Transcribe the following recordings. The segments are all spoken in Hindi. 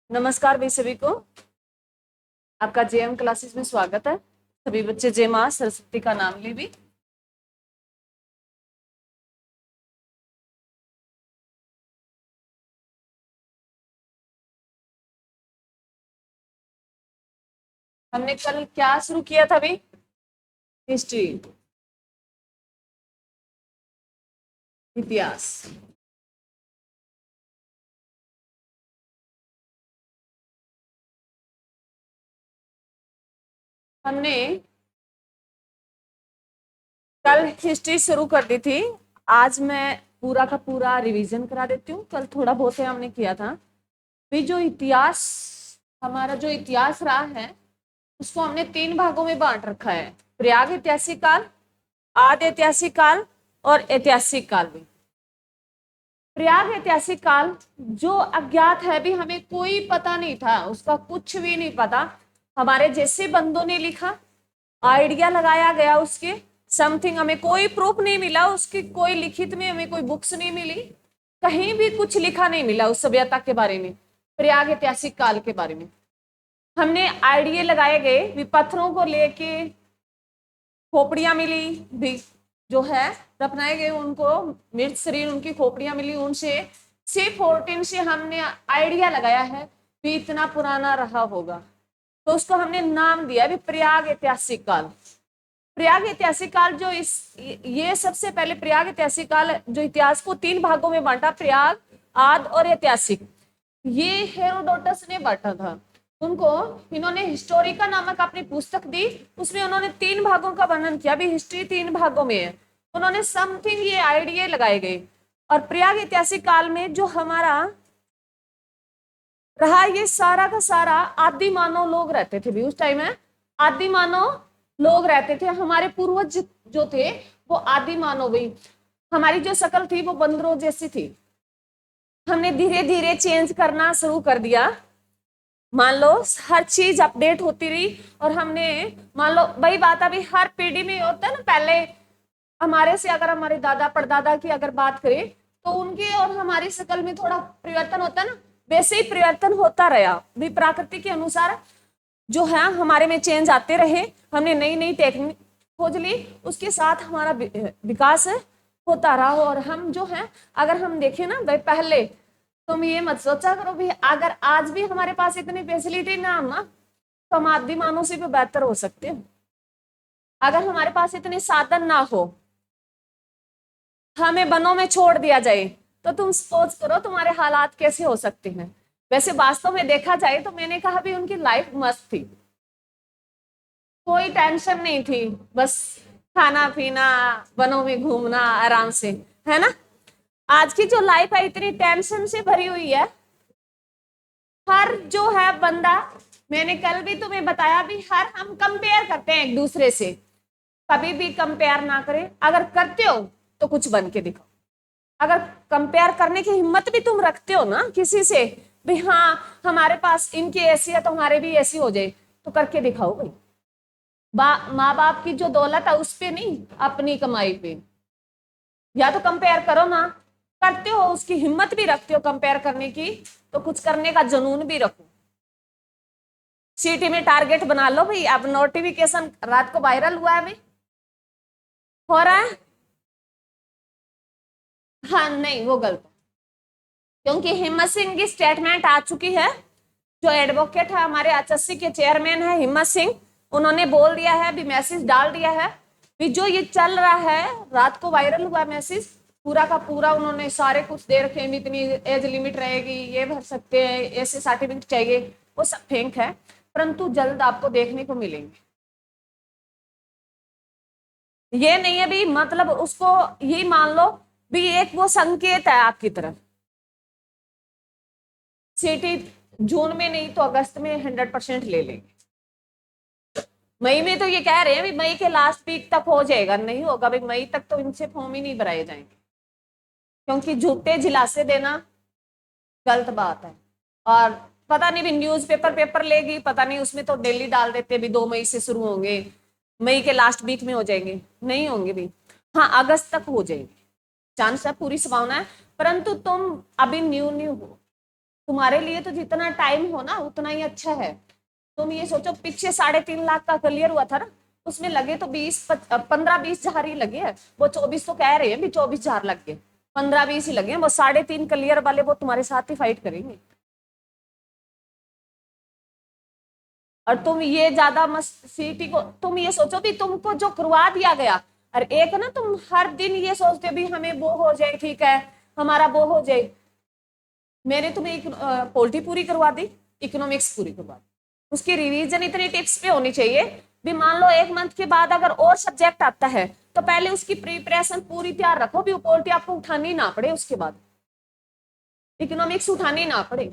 नमस्कार भाई सभी को। आपका जेएम क्लासेस में स्वागत है। सभी बच्चे जय मां सरस्वती का नाम ले भी। हमने कल क्या शुरू किया था भाई? हिस्ट्री, इतिहास। हमने कल हिस्ट्री शुरू कर दी थी। आज मैं पूरा का पूरा रिवीजन करा देती हूँ। कल थोड़ा बहुत है हमने किया था। भाई जो इतिहास, हमारा जो इतिहास रहा है उसको हमने 3 भागों में बांट रखा है। प्रयाग ऐतिहासिक काल, आदि ऐतिहासिक काल और ऐतिहासिक काल भी। प्रयाग ऐतिहासिक काल जो अज्ञात है भी, हमें कोई पता नहीं था, उसका कुछ भी नहीं पता। हमारे जैसे बंदों ने लिखा, आइडिया लगाया गया उसके, समथिंग, हमें कोई प्रूफ नहीं मिला उसकी, कोई लिखित में हमें कोई बुक्स नहीं मिली, कहीं भी कुछ लिखा नहीं मिला उस सभ्यता के बारे में, प्रयाग ऐतिहासिक काल के बारे में। हमने आइडिया लगाए गए भी, पत्थरों को लेके खोपड़ियां मिली भी, जो है दफनाए गए उनको, मृत शरीर उनकी खोपड़ियां मिली, उनसे C14 से हमने आइडिया लगाया है भी इतना पुराना रहा होगा। तो उसको हमने नाम दिया भी प्रयाग ऐतिहासिक काल। प्रयाग ऐतिहासिक काल जो ये सबसे पहले प्रयाग ऐतिहासिक काल जो इतिहास को 3 भागों में बांटा, प्रयाग, आद और ऐतिहासिक, ये हेरोडोटस ने बांटा था। उनको इन्होंने हिस्टोरिका नामक अपनी पुस्तक दी, उसमें उन्होंने 3 भागों का वर्णन किया भी, हिस्ट्री 3 भागों में है। उन्होंने समथिंग ये आइडिया लगाए गए। और प्रयाग ऐतिहासिक काल में जो हमारा रहा, ये सारा का सारा आदि मानव लोग रहते थे भी उस टाइम में। आदि मानव लोग रहते थे, हमारे पूर्वज जो थे वो आदि मानव भी। हमारी जो शक्ल थी वो बंदरों जैसी थी। हमने धीरे धीरे चेंज करना शुरू कर दिया। मान लो हर चीज अपडेट होती रही, और हमने मान लो वही बात, अभी हर पीढ़ी में होता है ना, पहले हमारे से अगर हमारे दादा परदादा की अगर बात करें तो उनकी और हमारी शक्ल में थोड़ा परिवर्तन होता है ना, वैसे ही परिवर्तन होता रहा भी, प्रकृति के अनुसार जो है हमारे में चेंज आते रहे। हमने नई नई टेक्निक खोज ली, उसके साथ हमारा विकास होता रहा। और हम जो है, अगर हम देखें ना भाई, पहले तुम ये मत सोचा करो भी अगर आज भी हमारे पास इतनी फैसिलिटी ना हो ना, तो हम आदि मानव से भी बेहतर हो सकते हैं। अगर हमारे पास इतने साधन ना हो, हमें वनों में छोड़ दिया जाए, तो तुम सोच करो तुम्हारे हालात कैसे हो सकते हैं। वैसे वास्तव में देखा जाए तो मैंने कहा भी उनकी लाइफ मस्त थी, कोई टेंशन नहीं थी, बस खाना पीना, वनों में घूमना आराम से, है ना। आज की जो लाइफ है इतनी टेंशन से भरी हुई है। हर जो है बंदा, मैंने कल भी तुम्हें बताया भी, हर हम कंपेयर करते हैं एक दूसरे से। कभी भी कंपेयर ना करें, अगर करते हो तो कुछ बन के दिखाओ। अगर कंपेयर करने की हिम्मत भी तुम रखते हो ना किसी से भी, हाँ हमारे पास इनकी ऐसी है तो हमारे भी ऐसी हो जाए, तो करके दिखाओ भाई। माँ बाप की जो दौलत है उस पे नहीं, अपनी कमाई पे। या तो कंपेयर करो ना, करते हो उसकी हिम्मत भी रखते हो कंपेयर करने की, तो कुछ करने का जुनून भी रखो। सिटी में टारगेट बना लो भाई। अब नोटिफिकेशन रात को वायरल हुआ है भाई, हो रहा है। हाँ नहीं, वो गलत है, क्योंकि हिम्मत सिंह की स्टेटमेंट आ चुकी है। जो एडवोकेट है हमारे एचएससी के चेयरमैन है हिम्मत सिंह, उन्होंने बोल दिया है भी, मैसेज डाल दिया है भी, जो ये चल रहा है, रात को वायरल हुआ मैसेज पूरा का पूरा, उन्होंने सारे कुछ दे रखे हैं, इतनी एज लिमिट रहेगी, ये भर सकते हैं, ऐसे सर्टिफिकेट चाहिए, वो सब फेंक है, परंतु जल्द आपको देखने को मिलेंगे। ये नहीं है भी, मतलब उसको यही मान लो भी, एक वो संकेत है आपकी तरफ। सीटी जून में नहीं तो अगस्त में 100% ले लेंगे। मई में तो ये कह रहे हैं भी मई के लास्ट वीक तक हो जाएगा, नहीं होगा भाई, मई तक तो इनसे फॉर्म ही नहीं भराए जाएंगे, क्योंकि झूठे झिलासे देना गलत बात है। और पता नहीं भी न्यूज पेपर पेपर लेगी, पता नहीं, उसमें तो डेली डाल देते भी 2 मई से शुरू होंगे, मई के लास्ट वीक में हो जाएंगे, नहीं होंगे भी। हाँ अगस्त तक हो जाएंगे, चांस है, पूरी संभावना है, परंतु तुम अभी न्यू न्यू हो, तुम्हारे लिए तो जितना टाइम हो ना उतना ही अच्छा है। तुम ये सोचो, पीछे 3.5 लाख का क्लियर हुआ था ना, उसमें लगे तो 15-20 हजार ही लगे हैं। वो 24 तो कह रहे हैं भी 24 हजार लग गए, 15-20 ही लगे हैं। वो 3.5 क्लियर वाले वो तुम्हारे साथ ही फाइट करेंगे। और तुम ये ज्यादा मस्त सीटी को, तुम ये सोचो भी तुमको जो करवा दिया गया, और एक ना तुम हर दिन ये सोचते हो भी हमें वो हो जाए, ठीक है हमारा वो हो जाए। मैंने तुम्हें एक पोल्ट्री पूरी करवा दी, इकोनॉमिक्स पूरी करवा दी। उसकी रिवीजन इतनी टिप्स पे होनी चाहिए भी मान लो 1 मंथ के बाद अगर और सब्जेक्ट आता है तो पहले उसकी प्रिपरेशन पूरी तैयार रखो भी पोल्ट्री आपको उठानी ना पड़े, उसके बाद इकोनॉमिक्स उठानी ना पड़े।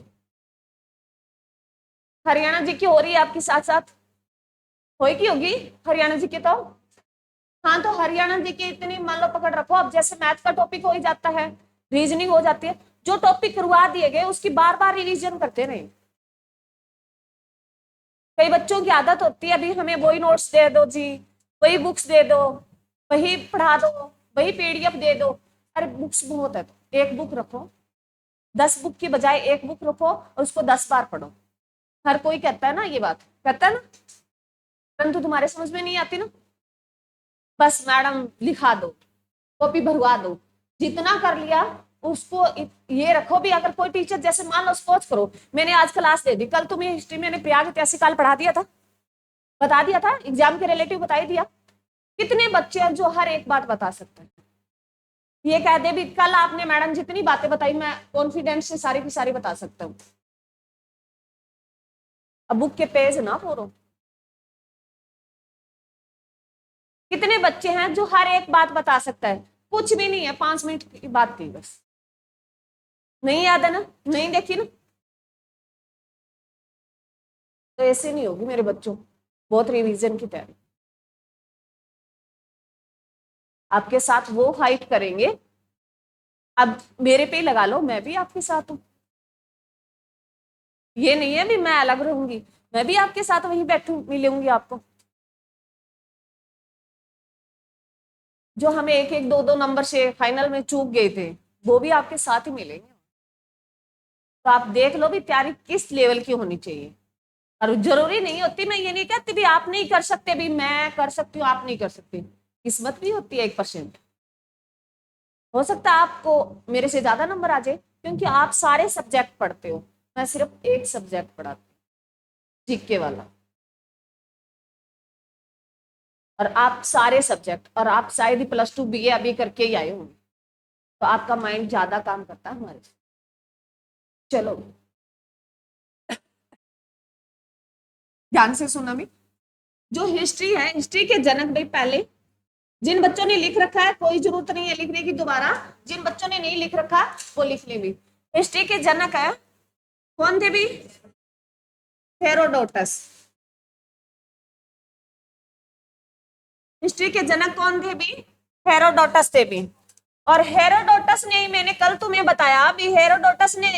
हरियाणा जी की हो रही है आपके साथ साथ, होगी होगी हरियाणा जी के तो। हाँ तो हरियाणा जी के इतनी मान लो पकड़ रखो, अब जैसे मैथ का टॉपिक हो ही जाता है, रीजनिंग हो जाती है, जो टॉपिक करवा दिए गए उसकी बार बार रिवीजन करते रहे। कई बच्चों की आदत होती है अभी हमें वही नोट्स दे दो जी, वही बुक्स दे दो, वही पढ़ा दो, वही पीडीएफ दे दो। अरे बुक्स बहुत है तो एक बुक रखो, 10 बुक की बजाय एक बुक रखो और उसको 10 बार पढ़ो। हर कोई कहता है ना ये बात, कहता है ना, परंतु तुम्हारे समझ में नहीं आती ना। बस मैडम लिखा दो, कॉपी भरवा दो, जितना कर लिया उसको ये रखो भी। अगर कोई टीचर जैसे मान लो सपोज करो मैंने आज क्लास दे दी, कल तुम्हें हिस्ट्री मैंने प्रयाग ऐतिहासिक काल पढ़ा दिया था, बता दिया था, एग्जाम के रिलेटिव बता ही दिया। कितने बच्चे हैं जो हर एक बात बता सकते हैं। ये कह दे भी कल आपने मैडम जितनी बातें बताई मैं कॉन्फिडेंस से सारी की सारी बता सकता हूँ। अब बुक के पेज ना फोड़ो। कितने बच्चे हैं जो हर एक बात बता सकता है, कुछ भी नहीं है, 5 मिनट की बात थी बस। नहीं याद है ना, नहीं देखी ना, तो ऐसे नहीं होगी मेरे बच्चों, बहुत रिवीजन की तैयारी। आपके साथ वो फाइट करेंगे, अब मेरे पे ही लगा लो, मैं भी आपके साथ हूँ। ये नहीं है भी मैं अलग रहूंगी, मैं भी आपके साथ वहीं बैठू मिलूंगी आपको। जो हमें 1-1, 2-2 नंबर से फाइनल में चूक गए थे वो भी आपके साथ ही मिलेंगे। तो आप देख लो भी तैयारी किस लेवल की होनी चाहिए। और जरूरी नहीं होती, मैं ये नहीं कहती भी आप नहीं कर सकते, भी मैं कर सकती हूँ आप नहीं कर सकते। किस्मत भी होती है 1%। हो सकता है आपको मेरे से ज्यादा नंबर आ जाए क्योंकि आप सारे सब्जेक्ट पढ़ते हो, मैं सिर्फ एक सब्जेक्ट पढ़ाती हूँ, जीके वाला। और आप सारे सब्जेक्ट, और आप शायद ही +2 बीए अभी करके ही आए होंगे, तो आपका माइंड ज्यादा काम करता है हमारे से। चलो ध्यान से सुना भी, जो हिस्ट्री है, हिस्ट्री के जनक भाई पहले, जिन बच्चों ने लिख रखा है कोई जरूरत नहीं है लिखने की दोबारा, जिन बच्चों ने नहीं लिख रखा वो लिख ले भी। हिस्ट्री के जनक है कौन थे भी? हेरोडोटस। हिस्ट्री के जनक कौन थे भी? हेरोडोटस थे भी। और हेरोडोटस ने, मैंने कल तुम्हें बताया भी, हेरोडोटस ने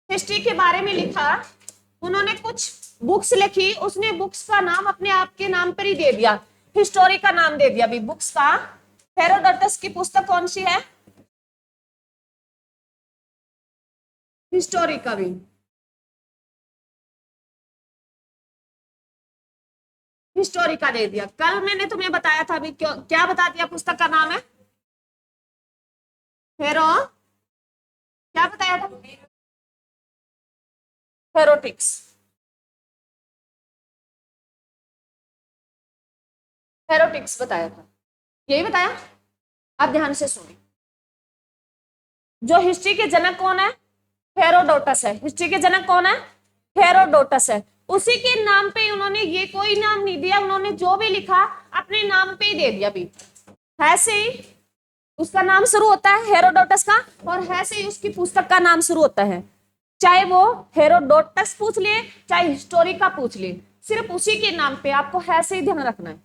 हिस्ट्री के बारे में लिखा, उन्होंने कुछ बुक्स लिखी, उसने बुक्स का नाम अपने आप के नाम पर ही दे दिया, हिस्टोरी का नाम दे दिया भी बुक्स का। हेरोडोटस की पुस्तक कौन सी है? हिस्टोरी का भी, हिस्टोरी का दे दिया। कल मैंने तुम्हें बताया था अभी, क्यों क्या बता दिया पुस्तक का नाम है? हेरो, क्या बताया था? हेरोटिक्स। हेरोटिक्स बताया था, यही बताया। आप ध्यान से सुनिए, जो हिस्ट्री के जनक कौन है? हेरोडोटस है। हिस्ट्री के जनक कौन है? हेरोडोटस है। उसी के नाम पे उन्होंने, ये कोई नाम नहीं दिया, उन्होंने जो भी लिखा अपने नाम पे ही दे दिया भी। ऐसे ही उसका नाम शुरू होता है हेरोडोटस का, और ऐसे ही उसकी पुस्तक का नाम शुरू होता है। चाहे वो हेरोडोटस पूछ ले चाहे हिस्टोरी का पूछ ले, सिर्फ उसी के नाम पे आपको ऐसे ही ध्यान रखना है।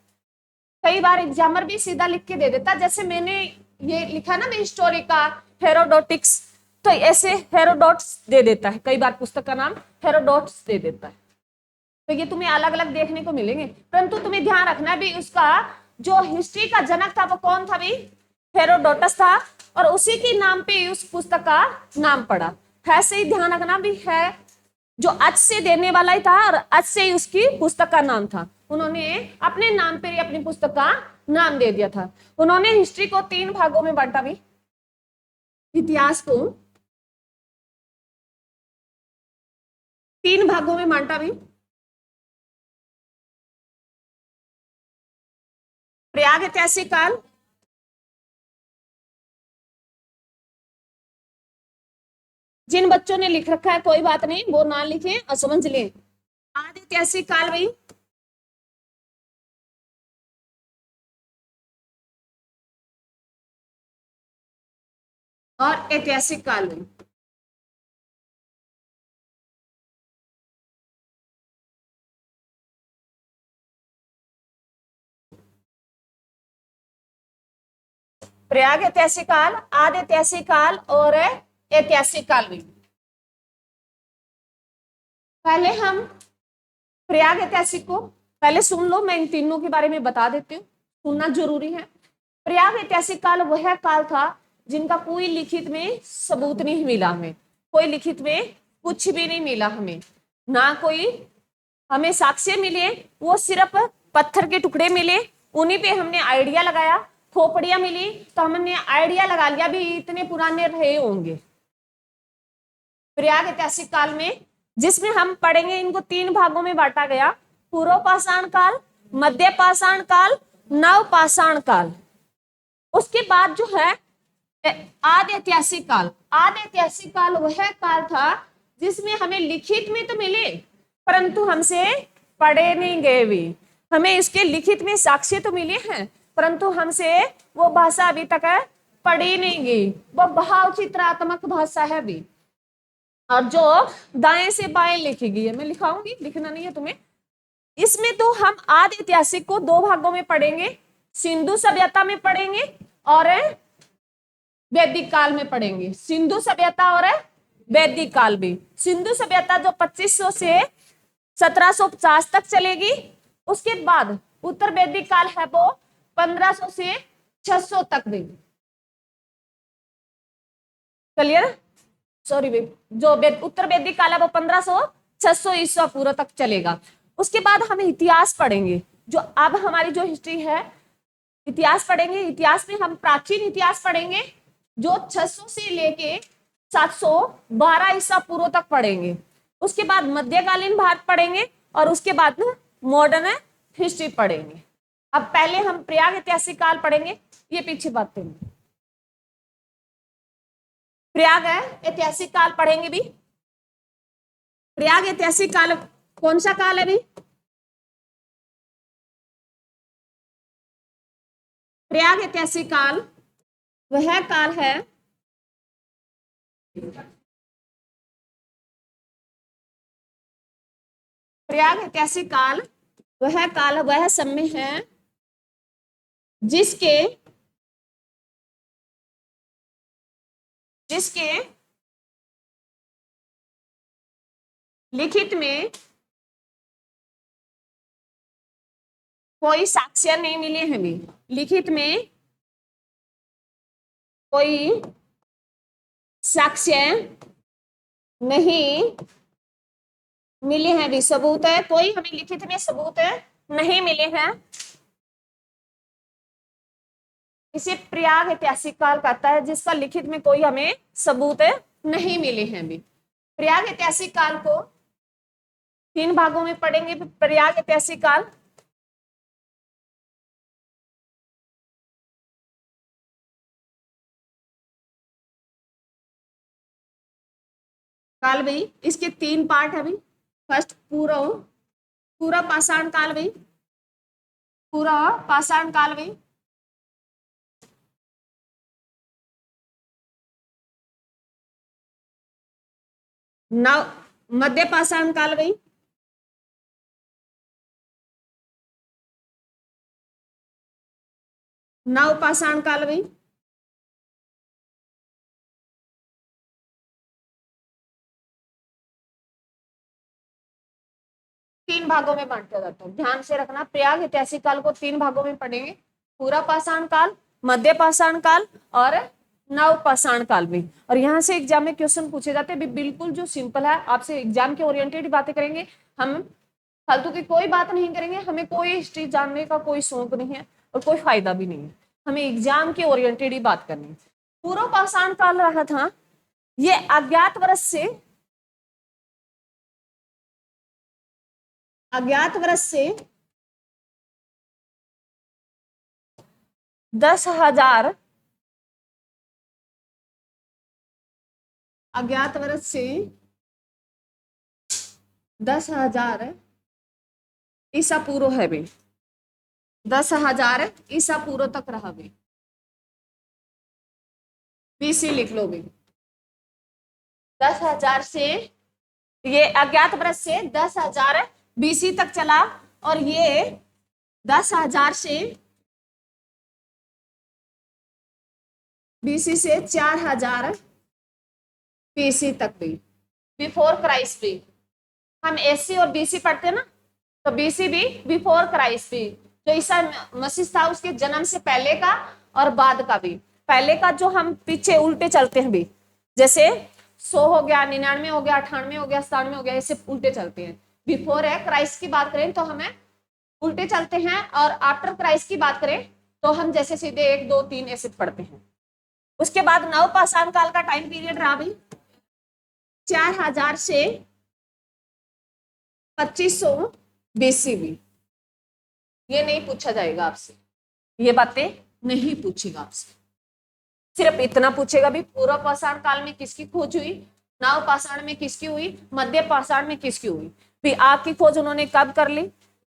कई बार एग्जामर भी सीधा लिख के दे देता, जैसे मैंने ये लिखा ना हिस्टोरी का हेरोडोटिक्स, तो ऐसे हेरोडोट्स दे देता है, कई बार पुस्तक का नाम हेरोडोट्स दे देता है। तो ये तुम्हें अलग अलग देखने को मिलेंगे, परंतु तुम्हें ध्यान रखना है भी उसका जो हिस्ट्री का जनक था वो कौन था भी? हेरोडोटस था, और उसी के नाम पे उस पुस्तक का नाम पड़ा। ऐसे ही ध्यान रखना भी है, जो अच से देने वाला ही था और अच से ही उसकी पुस्तक का नाम था। उन्होंने अपने नाम पर ही अपनी पुस्तक का नाम दे दिया था। उन्होंने हिस्ट्री को 3 भागों में बांटा भी, इतिहास को 3 भागों में बांटा भी। प्रयाग ऐतिहासिक काल, जिन बच्चों ने लिख रखा है कोई बात नहीं, वो ना लिखें और समझ लें। आदि ऐतिहासिक काल भाई, और ऐतिहासिक काल भाई। प्रयाग ऐतिहासिक काल, आदि ऐतिहासिक काल और ऐतिहासिक काल भी। पहले हम प्रयाग ऐतिहासिक को पहले सुन लो, मैं इन तीनों के बारे में बता देती हूँ, सुनना जरूरी है। प्रयाग ऐतिहासिक काल वह काल था जिनका कोई लिखित में सबूत नहीं मिला हमें, कोई लिखित में कुछ भी नहीं मिला हमें, ना कोई हमें साक्ष्य मिले, वो सिर्फ पत्थर के टुकड़े मिले, उन्हीं पे हमने आइडिया लगाया। खोपड़ियां मिली तो हमने आइडिया लगा लिया भी इतने पुराने रहे होंगे। प्रयाग ऐतिहासिक काल में, जिसमें हम पढ़ेंगे, इनको 3 भागों में बांटा गया, पूर्व पाषाण काल, मध्य पाषाण काल, नव पाषाण काल। उसके बाद जो है आदि ऐतिहासिक काल। आदि ऐतिहासिक काल वह काल था जिसमें हमें लिखित में तो मिले परंतु हमसे पढ़े नहीं गए भी। हमें इसके लिखित में साक्ष्य तो मिले हैं परंतु हमसे वो भाषा अभी तक पढ़ी नहीं गई, वो भाव चित्रात्मक भाषा है भी, और जो दाएं से बाएं लिखी गई है। मैं लिखाऊंगी, लिखना नहीं है तुम्हें। इसमें तो हम आदि ऐतिहासिक को 2 भागों में पढ़ेंगे, सिंधु सभ्यता में पढ़ेंगे और वैदिक काल में पढ़ेंगे। सिंधु सभ्यता और वैदिक काल भी। सिंधु सभ्यता जो 2500 से 1750 तक चलेगी, उसके बाद उत्तर वैदिक काल है वो 1500 से 600 तक भी। क्लियर? सॉरी भाई, जो उत्तर वैदिक काल है वो 1500 600 ईसा पूर्व तक चलेगा। उसके बाद हम इतिहास पढ़ेंगे, जो अब हमारी जो हिस्ट्री है, इतिहास पढ़ेंगे। इतिहास में हम प्राचीन इतिहास पढ़ेंगे जो 600 से लेके 712 ईसा पूर्व तक पढ़ेंगे। उसके बाद मध्यकालीन भारत पढ़ेंगे और उसके बाद मॉडर्न हिस्ट्री पढ़ेंगे। अब पहले हम प्रयाग ऐतिहासिक काल पढ़ेंगे, ये पीछे बात करेंगे। प्रयाग है ऐतिहासिक काल पढ़ेंगे भी। प्रयाग ऐतिहासिक काल कौन सा काल है भी? प्रयाग ऐतिहासिक काल वह काल है प्रयाग ऐतिहासिक काल वह काल, वह समय है जिसके जिसके लिखित में कोई साक्ष्य नहीं मिले हमें, लिखित में कोई साक्ष्य नहीं मिले हैं भी, सबूत है कोई हमें लिखित में सबूत नहीं मिले हैं, इसे प्रयाग ऐतिहासिक काल कहता है, जिसका लिखित में कोई हमें सबूत नहीं मिले हैं भी। प्रयाग ऐतिहासिक काल को 3 भागों में पढ़ेंगे। प्रयाग ऐतिहासिक काल काल भाई, इसके 3 पार्ट है भाई। फर्स्ट पूरा पाषाण काल भाई, पूरा पाषाण काल भाई। नव मध्य पाषाण काल भाई, नव पाषाण काल भाई, तीन भागों में बांटा जाता है। ध्यान से रखना, प्रयाग ऐतिहासिक काल को 3 भागों में पढ़ेंगे, पूरा पाषाण काल, मध्य पाषाण काल और नव पाषाण काल में। और यहाँ से एग्जाम में क्वेश्चन पूछे जाते हैं बिल्कुल जो सिंपल है, आपसे एग्जाम के ओरिएंटेड बातें करेंगे हम, फालतू की कोई बात नहीं करेंगे। हमें कोई हिस्ट्री जानने का कोई शौक नहीं है और कोई फायदा भी नहीं है, हमें एग्जाम के ओरिएंटेड ही बात करनी है। पूर्व पाषाण काल रहा था, ये अज्ञात वर्ष से 10,000 अज्ञात वर्ष से 10,000 ईसा पूर्व है भी, 10,000 ईसा पूर्व तक रहा भी, बीसी लिख लो भी। 10,000 से, ये अज्ञात वर्ष से 10,000 बीसी तक चला, और ये 10,000 से बीसी से 4,000 बीसी तक भी, बिफोर क्राइस्ट भी। हम एससी और बीसी पढ़ते हैं ना, तो बीसी भी बिफोर क्राइस्ट भी, जो ईसा मसीह था उसके जन्म से पहले का और बाद का भी। पहले का जो हम पीछे उल्टे चलते हैं भी, जैसे 100 हो गया, 99 हो गया, 98 हो गया, 97 हो गया, ऐसे उल्टे चलते हैं। बिफोर है क्राइस्ट की बात करें तो हमें उल्टे चलते हैं, और आफ्टर क्राइस्ट की बात करें तो हम जैसे सीधे 1 2 3 ऐसे पढ़ते हैं। उसके बाद नव पाषाण काल का टाइम पीरियड रहा भी 4,000 से 2500 बीसी भी। ये नहीं पूछा जाएगा आपसे, ये बातें नहीं पूछेगा आपसे, सिर्फ इतना पूछेगा भी पूर्व पाषाण काल में किसकी खोज हुई, नव पाषाण में किसकी हुई, मध्य पाषाण में किसकी हुई। भी आग की खोज उन्होंने कब कर ली,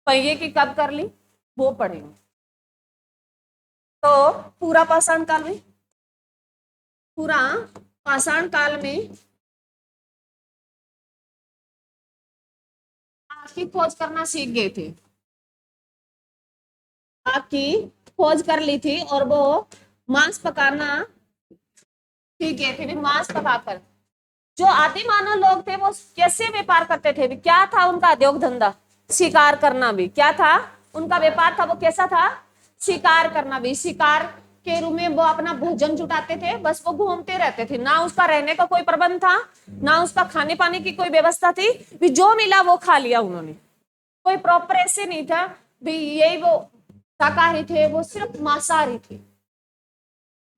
पहिए की कब कर ली, वो पढ़ेंगे। तो पूरा पाषाण काल में, पूरा पाषाण काल में आग की खोज करना सीख गए थे, आग की खोज कर ली थी, और वो मांस पकाना सीख गए थे। मांस पकाकर जो आदि मानव लोग थे वो कैसे व्यापार करते थे, क्या था उनका उद्योग धंधा, शिकार करना भी क्या था उनका व्यापार था, वो कैसा था, शिकार करना भी। शिकार के रूप में वो अपना भोजन जुटाते थे, बस वो घूमते रहते थे, ना उसका रहने का कोई प्रबंध था, ना उसका खाने पाने की कोई व्यवस्था थी, भी जो मिला वो खा लिया उन्होंने, कोई प्रॉपर ऐसे नहीं था भी यही वो शाकाहारी थे, वो सिर्फ मांसाहारी थे।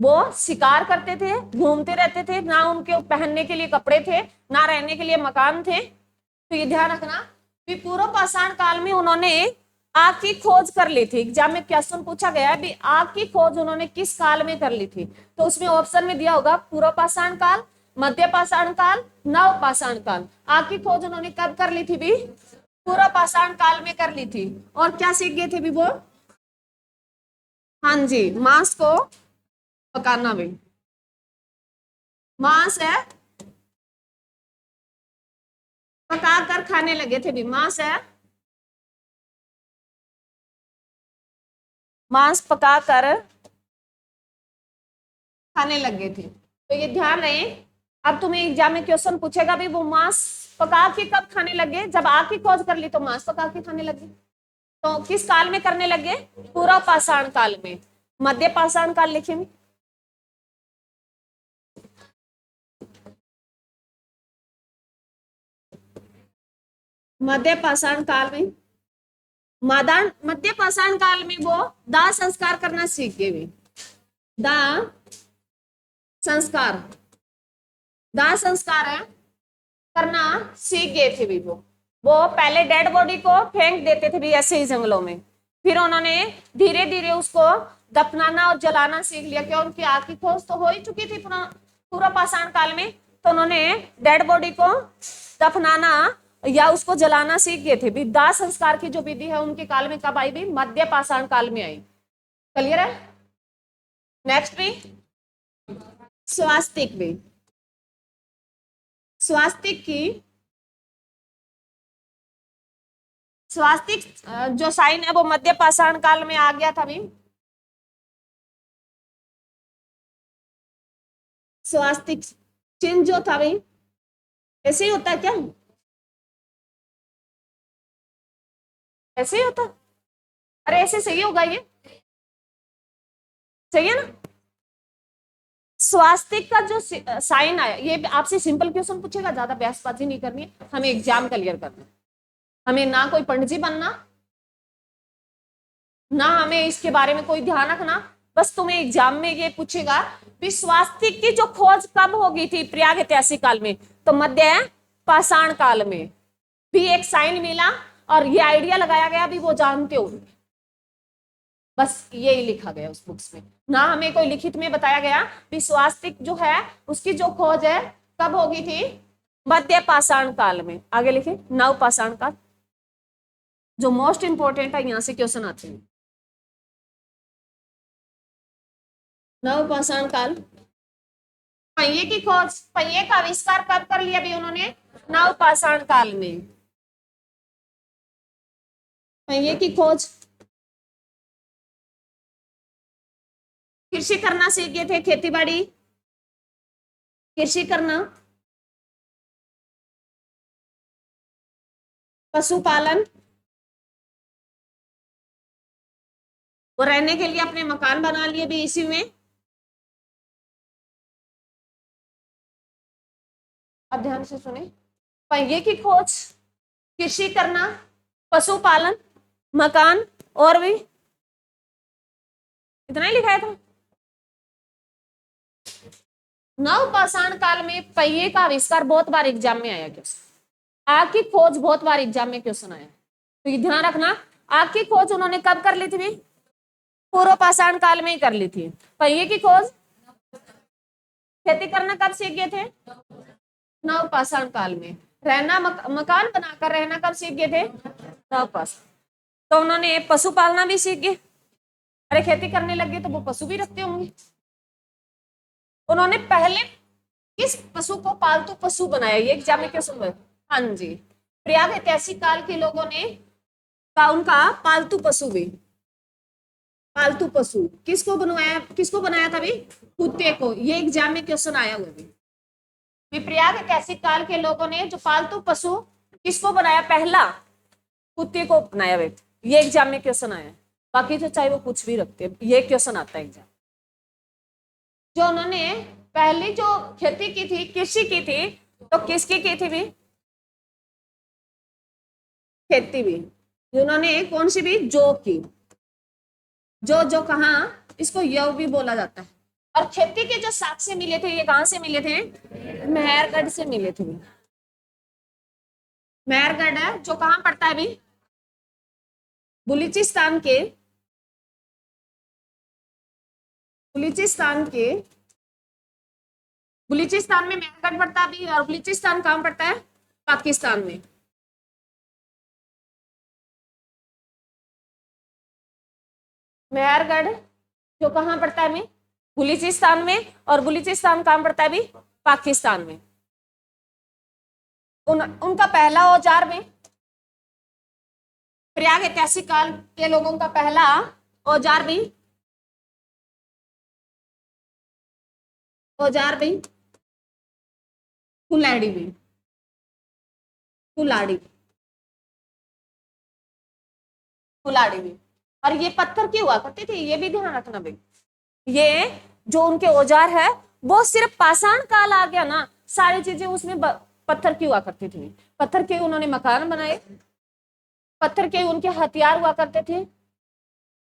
वो शिकार करते थे, घूमते रहते थे, ना उनके पहनने के लिए कपड़े थे, ना रहने के लिए मकान थे। तो ये ध्यान रखना कि पूर्व पाषाण काल में उन्होंने आग की खोज कर ली थी। एग्जाम में क्वेश्चन पूछा गया है भी आग की खोज उन्होंने किस काल में कर ली थी, तो उसमें ऑप्शन में दिया होगा पूर्व पाषाण काल, मध्य पाषाण काल, नव पाषाण काल। आग की खोज उन्होंने कब कर ली थी भी, पूर्व पाषाण काल में कर ली थी। और क्या सीख गए थे भी वो, हाँ जी, मांस को पकाना भी, मांस है पका कर खाने लगे थे भी, मांस है मांस पका कर खाने लगे थे। तो ये ध्यान रहे, अब तुम्हें एग्जाम में क्वेश्चन पूछेगा भी वो मांस पका के कब खाने लगे, जब आग की खोज कर ली तो मांस पका के खाने लगे। तो किस काल में करने लगे, पूर्व पाषाण काल में। मध्य पाषाण काल लिखेंगे, मध्य पाषाण काल में, मध्य पाषाण काल में वो दाह संस्कार करना सीख गए। दाह संस्कार, दाह संस्कार है करना सीख गए थे भी वो पहले डेड बॉडी को फेंक देते थे भी ऐसे ही जंगलों में, फिर उन्होंने धीरे धीरे उसको दफनाना और जलाना सीख लिया, क्यों उनकी आग की खोज तो हो ही चुकी थी पूरा पाषाण काल में। तो उन्होंने डेड बॉडी को दफनाना या उसको जलाना सीख गए थे भी। दाह संस्कार की जो विधि है उनके काल में कब आई भी, मध्य पाषाण काल में आई। क्लियर है। नेक्स्ट भी स्वास्तिक भी, स्वास्तिक की, स्वास्तिक जो साइन है वो मध्य पाषाण काल में आ गया था भी। स्वास्तिक चिन्ह जो था भाई, ऐसे ही होता है क्या, ऐसे ही होता, अरे ऐसे सही होगा, ये सही है ना। स्वास्तिक का जो साइन आया, ये आपसे सिंपल क्वेश्चन पूछेगा, ज्यादा बहसबाजी नहीं करनी है, हमें एग्जाम क्लियर करना है, हमें ना कोई पंडित जी बनना, ना हमें इसके बारे में कोई ध्यान रखना, बस तुम्हें एग्जाम में ये पूछेगा कि स्वास्तिक की जो खोज कब हो गई थी प्रयाग ऐतिहासिक काल में, तो मध्य पाषाण काल में भी एक साइन मिला और ये आइडिया लगाया गया भी वो जानते हो, बस यही लिखा गया उस बुक्स में, ना हमें कोई लिखित में बताया गया कि स्वास्तिक जो है उसकी जो खोज है कब होगी थी, मध्य पाषाण काल में। आगे लिखे नव पाषाण काल, जो मोस्ट इंपोर्टेंट है, यहां से क्वेश्चन आते हैं। नव पाषाण काल, पहिए की खोज, पहिए का आविष्कार कब कर लिया भी उन्होंने, नव पाषाण काल में। पहिए की खोज, कृषि करना सीख गए थे, खेती बाड़ी, कृषि करना, पशुपालन, वो रहने के लिए अपने मकान बना लिए भी इसी में। अब ध्यान से सुने, पहिए की खोज, कृषि करना, पशुपालन, मकान, और भी इतना ही लिखा है था। नव पाषाण काल में पहिए का आविष्कार बहुत बार एग्जाम में आया क्वेश्चन, आग की खोज बहुत बार एग्जाम में क्वेश्चन आया, तो ये ध्यान रखना, आग की खोज उन्होंने कब कर ली थी, पूर्व पाषाण काल में ही कर ली थी। पहिए की खोज, खेती करना कब सीख गए थे, नव पाषाण काल में। रहना मकान बनाकर रहना कब सीख गए थे, नव पाषाण। तो उन्होंने पशु पालना भी सीख गए, अरे खेती करने लग गए तो वो पशु भी रखते होंगे। उन्होंने पहले किस पशु को पालतू पशु बनाया, ये एग्जाम में क्वेश्चन है। हाँ जी, प्रयाग ऐतिहासिक काल के लोगों ने का उनका पालतू पशु भी, पालतू पशु किसको बनवाया, किसको बनाया था भी, कुत्ते को, ये एग्जाम में क्वेश्चन आया हुआ भी। प्रयाग ऐतिहासिक काल के लोगों ने जो पालतू पशु किसको बनाया, पहला कुत्ते को बनाया हुआ, ये एग्जाम में क्वेश्चन आया है। बाकी तो चाहे वो कुछ भी रखते हैं, ये क्वेश्चन आता है एग्जाम। जो उन्होंने पहली जो खेती की थी, कृषि की थी, तो किसकी की थी भी, खेती भी, उन्होंने कौन सी भी, जो की, जो कहा इसको यव भी बोला जाता है। और खेती के जो साक्ष्य मिले थे, ये कहां से मिले थे, मेहरगढ़ से मिले थे। मेहरगढ़ है जो कहां पड़ता है भी, बलूचिस्तान के, बलूचिस्तान के, बलूचिस्तान में मेहरगढ़ पड़ता है भी, और बलूचिस्तान कहां पड़ता है, पाकिस्तान में। मेहरगढ़ जो कहां पड़ता है में, बलूचिस्तान में, और बलूचिस्तान कहां पड़ता है भी, पाकिस्तान में। उनका पहला औजार में, प्रयाग ऐतिहासिक काल के लोगों का पहला औजार भी, औजार भी कुल्हाड़ी भी, कुल्हाड़ी, कुल्हाड़ी भी। और ये पत्थर की हुआ करती थी, ये भी ध्यान रखना भाई, ये जो उनके औजार है वो सिर्फ पाषाण काल आ गया ना, सारी चीजें उसमें पत्थर की हुआ करती थी। पत्थर के उन्होंने मकान बनाए, पत्थर के उनके हथियार हुआ करते थे,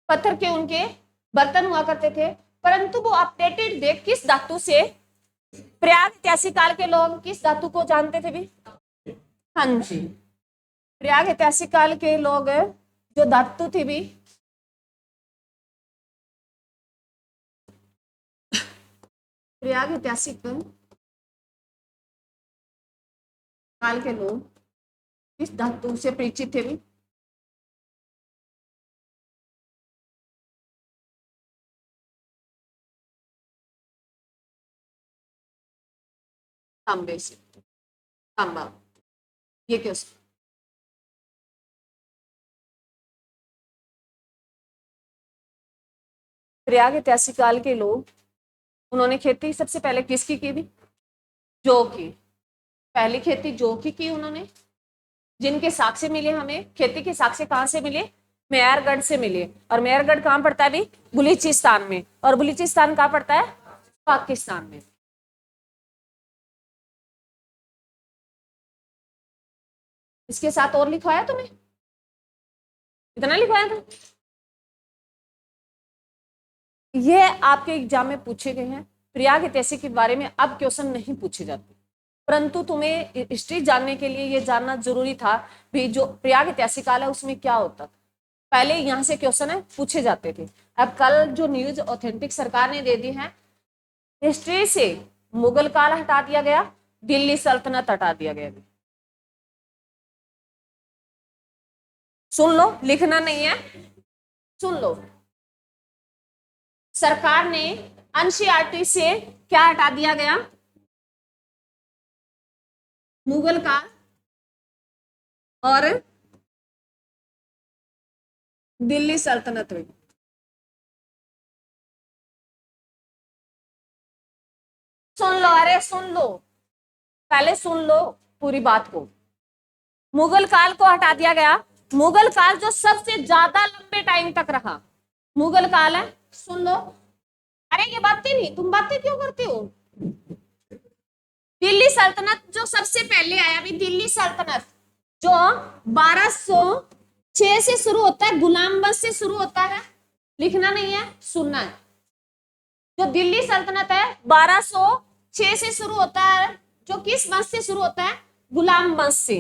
पत्थर के उनके बर्तन हुआ करते थे, परंतु वो अपडेटेड थे किस धातु से, प्रयाग ऐतिहासिक काल के लोग किस धातु को जानते थे भी, हाँ जी, प्रयाग ऐतिहासिक काल के लोग जो धातु थी भी, प्रयाग ऐतिहासिक काल के लोग किस धातु से परिचित थे भी, तांबे से, तांबा, ये क्वेश्चन। प्रयाग ऐतिहासिक काल के लोग, उन्होंने खेती सबसे पहले किसकी की थी, जौ की, पहली खेती जौ की उन्होंने, जिनके साक्ष्य मिले हमें, खेती के साक्ष्य कहां से मिले, मेहरगढ़ से मिले, और मेहरगढ़ कहां पड़ता है भी, बलूचिस्तान में, और बलूचिस्तान कहां पड़ता है, पाकिस्तान में। इसके साथ और लिखवाया तुम्हें, इतना लिखवाया था। ये आपके एग्जाम में पूछे गए हैं। प्रयाग ऐतिहासिक के बारे में अब क्वेश्चन नहीं पूछे जाते, परंतु तुम्हें हिस्ट्री जानने के लिए ये जानना जरूरी था भी जो प्रयाग ऐतिहासिक काल है उसमें क्या होता था। पहले यहाँ से क्वेश्चन है पूछे जाते थे। अब कल जो न्यूज ऑथेंटिक सरकार ने दे दी है, हिस्ट्री से मुगल काल हटा दिया गया, दिल्ली सल्तनत हटा दिया गया। सुन लो, लिखना नहीं है, सुन लो। सरकार ने एनसीईआरटी से क्या हटा दिया गया, मुगल काल और दिल्ली सल्तनत में। सुन लो, अरे सुन लो, पहले सुन लो पूरी बात को। मुगल काल को हटा दिया गया। मुगल काल जो सबसे ज्यादा लंबे टाइम तक रहा मुगल काल है। सुन लो, अरे ये बातें नहीं, तुम बातें क्यों करते हो। दिल्ली सल्तनत जो सबसे पहले आया, अभी दिल्ली सल्तनत जो 1206 से शुरू होता है, गुलाम वंश से शुरू होता है। लिखना नहीं है, सुनना है। जो दिल्ली सल्तनत है 1206 से शुरू होता है, जो किस वंश से शुरू होता है, गुलाम वंश से।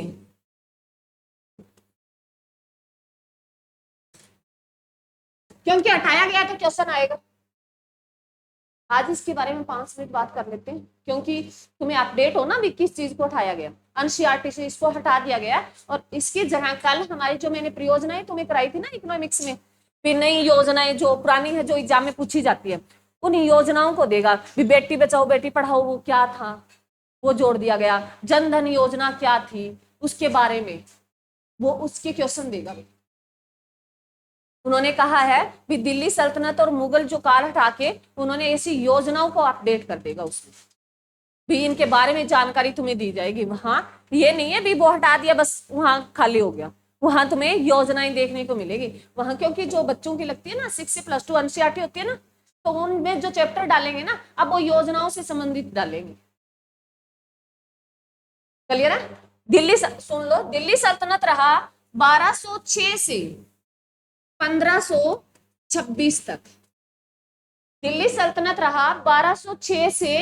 क्योंकि हटाया गया तो क्वेश्चन आएगा। आज इसके बारे में 5 मिनट बात कर लेते हैं, क्योंकि तुम्हें अपडेट हो ना भी किस चीज को हटाया गया। एनसीईआरटी से इसको हटा दिया गया और इसकी जगह कल हमारी जो मैंने परियोजनाएं तुम्हें कराई थी ना इकोनॉमिक्स में, फिर नई योजनाएं जो पुरानी है जो एग्जाम में पूछी जाती है, उन योजनाओं को देगा भी। बेटी बचाओ बेटी पढ़ाओ वो क्या था, वो जोड़ दिया गया। जन धन योजना क्या थी उसके बारे में वो उसके क्वेश्चन देगा। उन्होंने कहा है कि दिल्ली सल्तनत और मुगल जो काल हटा के उन्होंने ऐसी योजनाओं को अपडेट कर देगा, उसमें भी इनके बारे में जानकारी तुम्हें दी जाएगी। वहां ये नहीं है भी वो हटा दिया बस वहां खाली हो गया, वहां तुम्हें योजनाएं देखने को मिलेगी वहां। क्योंकि जो बच्चों की लगती है ना 6 से +2 एनसीईआरटी होती है ना, तो उनमें जो चैप्टर डालेंगे ना अब वो योजनाओं से संबंधित डालेंगे। क्लियर है। दिल्ली सुन लो, दिल्ली सल्तनत रहा 1206 से 1526 तक। दिल्ली सल्तनत रहा 1206 से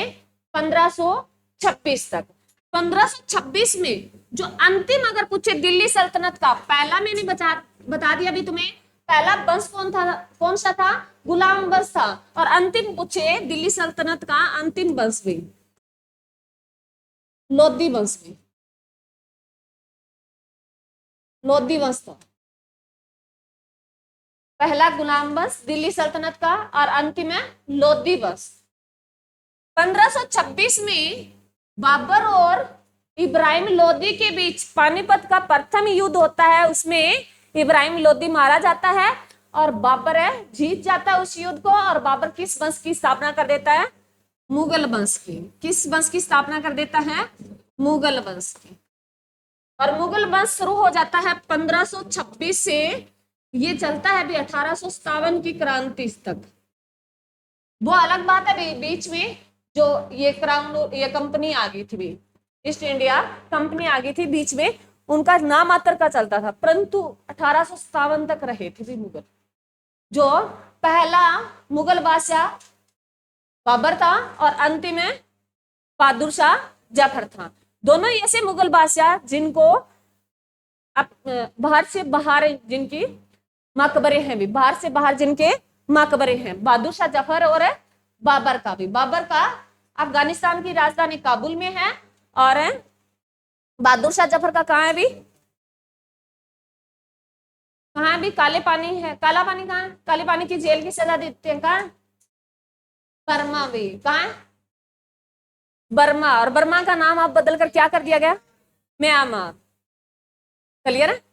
1526 तक। 1526 में जो अंतिम अगर पूछे दिल्ली सल्तनत का पहला, मैंने बता दिया भी तुम्हें, पहला वंश कौन सा था, गुलाम वंश था। और अंतिम पूछे दिल्ली सल्तनत का अंतिम वंश भी लोधी वंश में, लोधी वंश था पहला गुलाम वंश दिल्ली सल्तनत का, और अंतिम है लोधी वंश। 1526 में बाबर और इब्राहिम लोदी के बीच पानीपत का प्रथम युद्ध होता है। उसमें इब्राहिम लोदी मारा जाता है और बाबर है जीत जाता है उस युद्ध को। और बाबर किस वंश की स्थापना कर देता है, मुगल वंश की। किस वंश की स्थापना कर देता है, मुगल वंश की। और मुगल वंश शुरू हो जाता है 1526 से, ये चलता है भी 1857 की क्रांति तक। वो अलग बात है बीच में जो ये क्राउन ये कंपनी आ गई थी भी, ईस्ट इंडिया कंपनी आ गई थी बीच में, उनका नाम मात्र का चलता था, परंतु 1857 तक रहे थे भी मुगल। जो पहला मुगल बादशाह बाबर था और अंतिम में बहादुर शाह जफर था। दोनों ऐसे मुगल बादशाह जिनको बाहर से बाहर जिनकी मकबरे हैं भी, बाहर से बाहर जिनके मकबरे हैं, बहादुर शाह जफर और बाबर का भी। बाबर का अफगानिस्तान की राजधानी काबुल में है और बहादुर शाह जफर का कहाँ है भी, कहाँ है भी, काले पानी है। काला पानी कहाँ है, काले पानी की जेल की सजा देते हैं कहाँ, बर्मा भी। कहाँ है, बर्मा। और बर्मा का नाम आप बदल कर क्या कर दिया गया, म्यांमार। क्लियर है।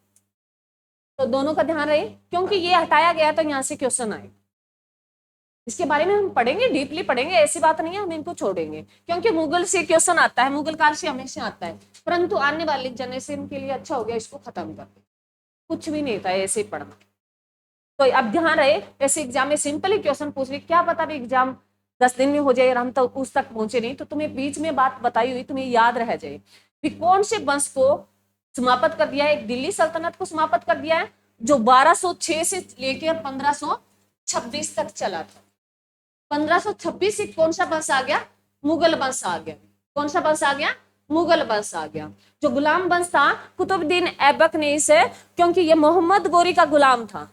तो दोनों का ध्यान रहे, क्योंकि ये हटाया गया तो यहाँ से क्वेश्चन आए। इसके बारे में हम पढ़ेंगे, डीपली पढ़ेंगे, ऐसी बात नहीं है हम इनको छोड़ेंगे, क्योंकि मुगल से क्वेश्चन आता है, मुगल काल से हमेशा आता है। परंतु आने वाली जनरेशन के लिए अच्छा हो गया इसको खत्म कर दे, कुछ भी नहीं था ऐसे ही पढ़ना। तो अब ध्यान रहे, ऐसे एग्जाम में सिंपल ही क्वेश्चन पूछ रही, क्या पता भी एग्जाम 10 दिन में हो जाए और हम तो उस तक पहुंचे नहीं, तो तुम्हें बीच में बात बताई हुई तुम्हें याद रह जाए कि कौन से वंश को समाप्त कर दिया है। एक दिल्ली सल्तनत को समाप्त कर दिया है जो 1206 से लेकर 1526 तक चला था। 1526 से कौन सा वंश आ गया? मुगल वंश आ गया। कौन सा वंश आ गया? मुगल वंश आ गया। जो गुलाम वंश था कुतुबुद्दीन ऐबक ने इसे, क्योंकि ये मोहम्मद गोरी का गुलाम था।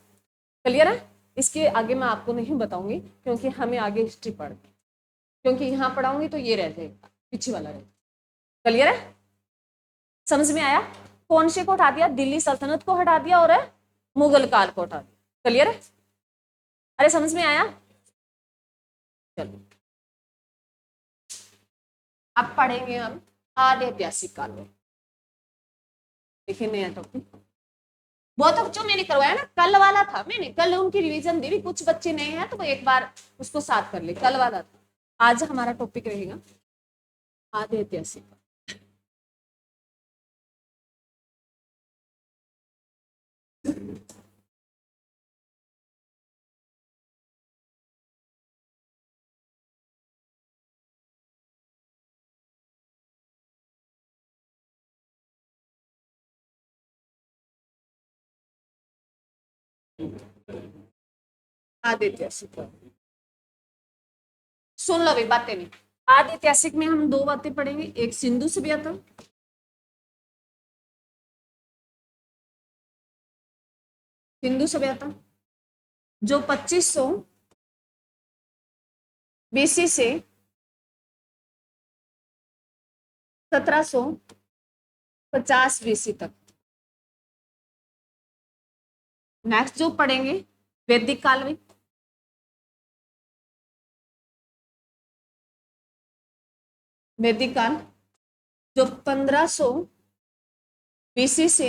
क्लियर है? इसके आगे मैं आपको नहीं बताऊंगी क्योंकि हमें आगे हिस्ट्री पढ़नी, क्योंकि यहां पढ़ाऊंगी तो ये रह जाएगा, पीछे वाला रहेगा। क्लियर है? समझ में आया? कौन से को हटा दिया? दिल्ली सल्तनत को हटा दिया और मुगल काल को हटा दिया। क्लियर है? अरे समझ में आया? चलो अब पढ़ेंगे हम आधे ऐतिहासिक काल में। देखिए नया टॉपिक, वो तो जो मैंने करवाया ना कल वाला था, मैंने कल उनकी रिवीजन दी। कुछ बच्चे नए हैं तो वो एक बार उसको साथ कर ले, कल वाला था। आज हमारा टॉपिक रहेगा आधे ऐतिहासिक। आधे ऐतिहासिक सुन लो भाई, बातें नहीं। आधे ऐतिहासिक में हम दो बातें पढ़ेंगे, एक सिंधु सभ्यता, सिंधु सभ्यता जो 2500 बीसी से 1750 बीसी तक। नेक्स्ट जो पढ़ेंगे वैदिक काल में, वैदिक काल जो 1500 बीसी से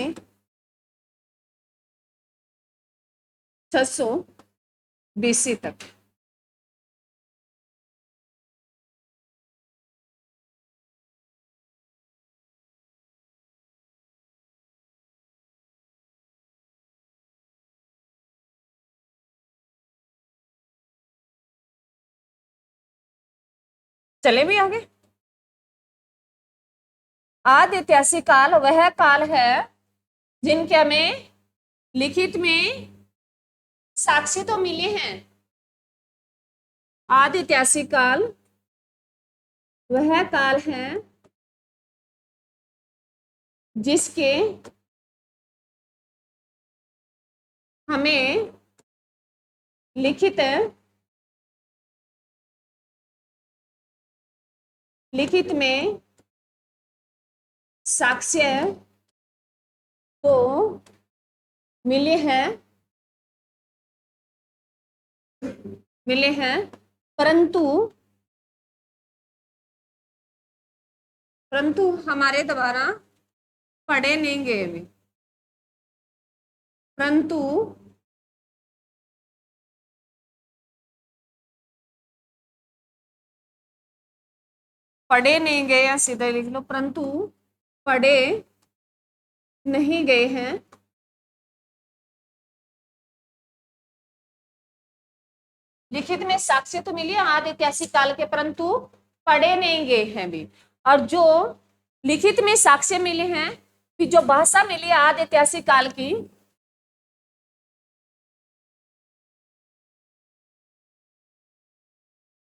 600 बीसी तक। चले भी आगे। आदि ऐतिहासिक काल वह काल है जिनके हमें लिखित में साक्ष्य तो मिले हैं। आदि ऐतिहासिक काल वह काल है जिसके हमें लिखित में साक्ष्य तो मिले हैं, परंतु हमारे द्वारा पढ़े नहीं गए भी, परंतु पढ़े नहीं गए, या सीधा लिख लो परंतु पढ़े नहीं गए हैं। लिखित में साक्ष्य तो मिली आदि ऐतिहासिक काल के, परंतु पढ़े नहीं गए हैं भी। और जो लिखित में साक्ष्य मिले हैं, फिर जो भाषा मिली आदि ऐतिहासिक काल की,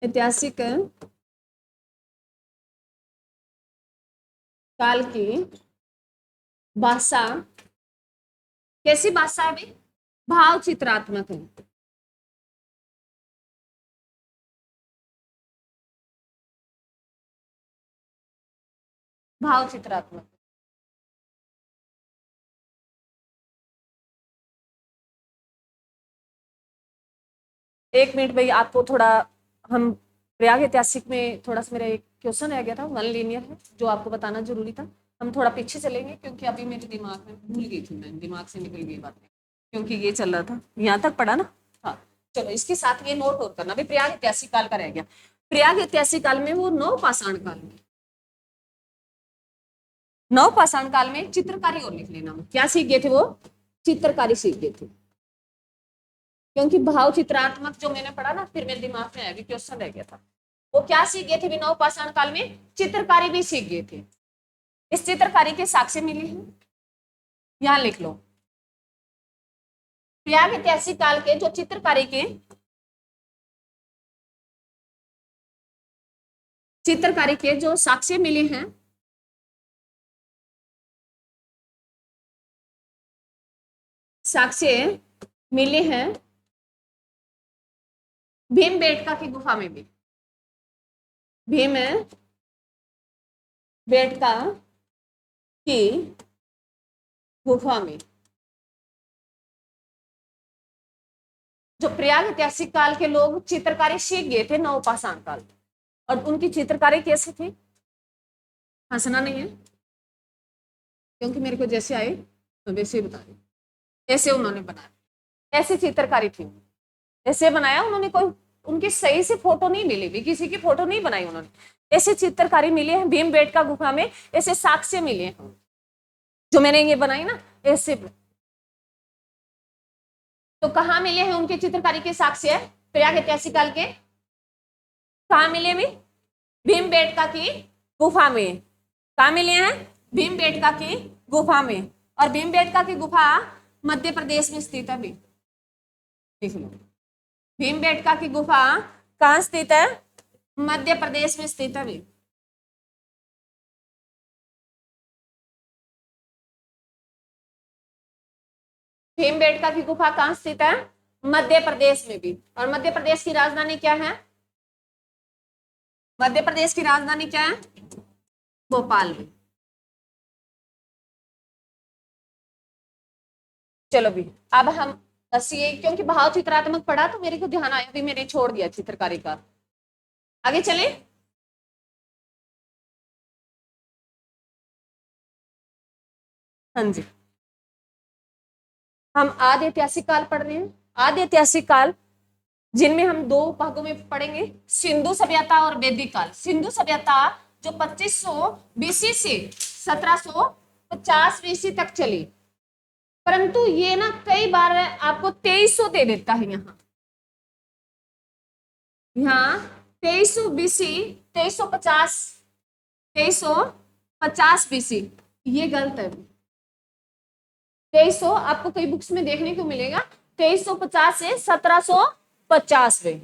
ऐतिहासिक काल की भाषा कैसी भाषा है भाई? भाव चित्रात्मक है। भाव चित्रात्मक। एक मिनट भाई, आपको थोड़ा हम प्रयाग ऐतिहासिक में थोड़ा सा मेरा एक क्वेश्चन रह गया था, वन लीनियर है जो आपको बताना जरूरी था। हम थोड़ा पीछे चलेंगे क्योंकि अभी मेरे दिमाग में भूल गई थी, मैं दिमाग से निकल गई बातें क्योंकि ये चल रहा था। यहाँ तक पढ़ा ना? हाँ चलो, इसके साथ ये नोट और करना भाई, प्रयाग ऐतिहासिक काल का रह गया। प्रयाग ऐतिहासिक काल में वो नवपाषाण काल में, नवपाषाण काल में चित्रकारी और लिख लेना। क्या सीख गए थे वो? चित्रकारी सीख गए थे। क्योंकि भाव चित्रात्मक जो मैंने पढ़ा ना, फिर मेरे दिमाग में अभी क्वेश्चन रह गया था। वो क्या सीख गए थे भी नवपाषाण काल में? चित्रकारी भी सीख गए थे। इस चित्रकारी के साक्ष्य मिले हैं, यहां लिख लो। प्रयाग ऐतिहासिक काल के जो चित्रकारी के जो साक्ष्य मिले हैं, साक्ष्य मिले हैं भीमबेटका की गुफा में भी। भीमबेटका की गुफा में जो प्रयाग ऐतिहासिक काल के लोग चित्रकारी सीख गए थे नवपाषाण काल, और उनकी चित्रकारी कैसे थी? हंसना नहीं है, क्योंकि मेरे को जैसे आए तो वैसे बता रही। ऐसे उन्होंने बनाया, ऐसी चित्रकारी थी, ऐसे बनाया उन्होंने। कोई उनकी सही से फोटो नहीं मिली भी, किसी की फोटो नहीं बनाई उन्होंने, ऐसे चित्रकारी मिले हैं भीमबेटका गुफा में, ऐसे साक्ष्य मिले हैं जो मैंने ये बनाई ना ऐसे। तो कहाँ मिले हैं उनके चित्रकारी के साक्ष्य? प्रयाग ऐतिहासिक काल के कहाँ मिले भी? भीमबेटका की गुफा में। कहाँ मिले हैं? भीमबेटका की गुफा में। और भीमबेटका की गुफा मध्य प्रदेश में स्थित है भी, देख लो। भीमबेटका की गुफा कहाँ स्थित है? मध्य प्रदेश में स्थित है भी। भीमबेटका की गुफा कहाँ स्थित है? मध्य प्रदेश में भी। और मध्य प्रदेश की राजधानी क्या है? मध्य प्रदेश की राजधानी क्या है? भोपाल में। चलो भी अब हम क्योंकि भाव चित्रात्मक पढ़ा तो मेरे को ध्यान आया भी, मैंने छोड़ दिया चित्रकारी का। आगे चले। हाँ जी, हम आदि ऐतिहासिक काल पढ़ रहे हैं। आदि ऐतिहासिक काल जिनमें हम दो भागों में पढ़ेंगे, सिंधु सभ्यता और वैदिक काल। सिंधु सभ्यता जो 2500 बीसी से 1750 बीसी तक चली, परंतु ये ना कई बार आपको 2300 दे देता है। यहाँ 2300 बीसी, 2350, 2350 बीसी, ये गलत है। 2300 आपको कई बुक्स में देखने को मिलेगा 2350 से 1750 में,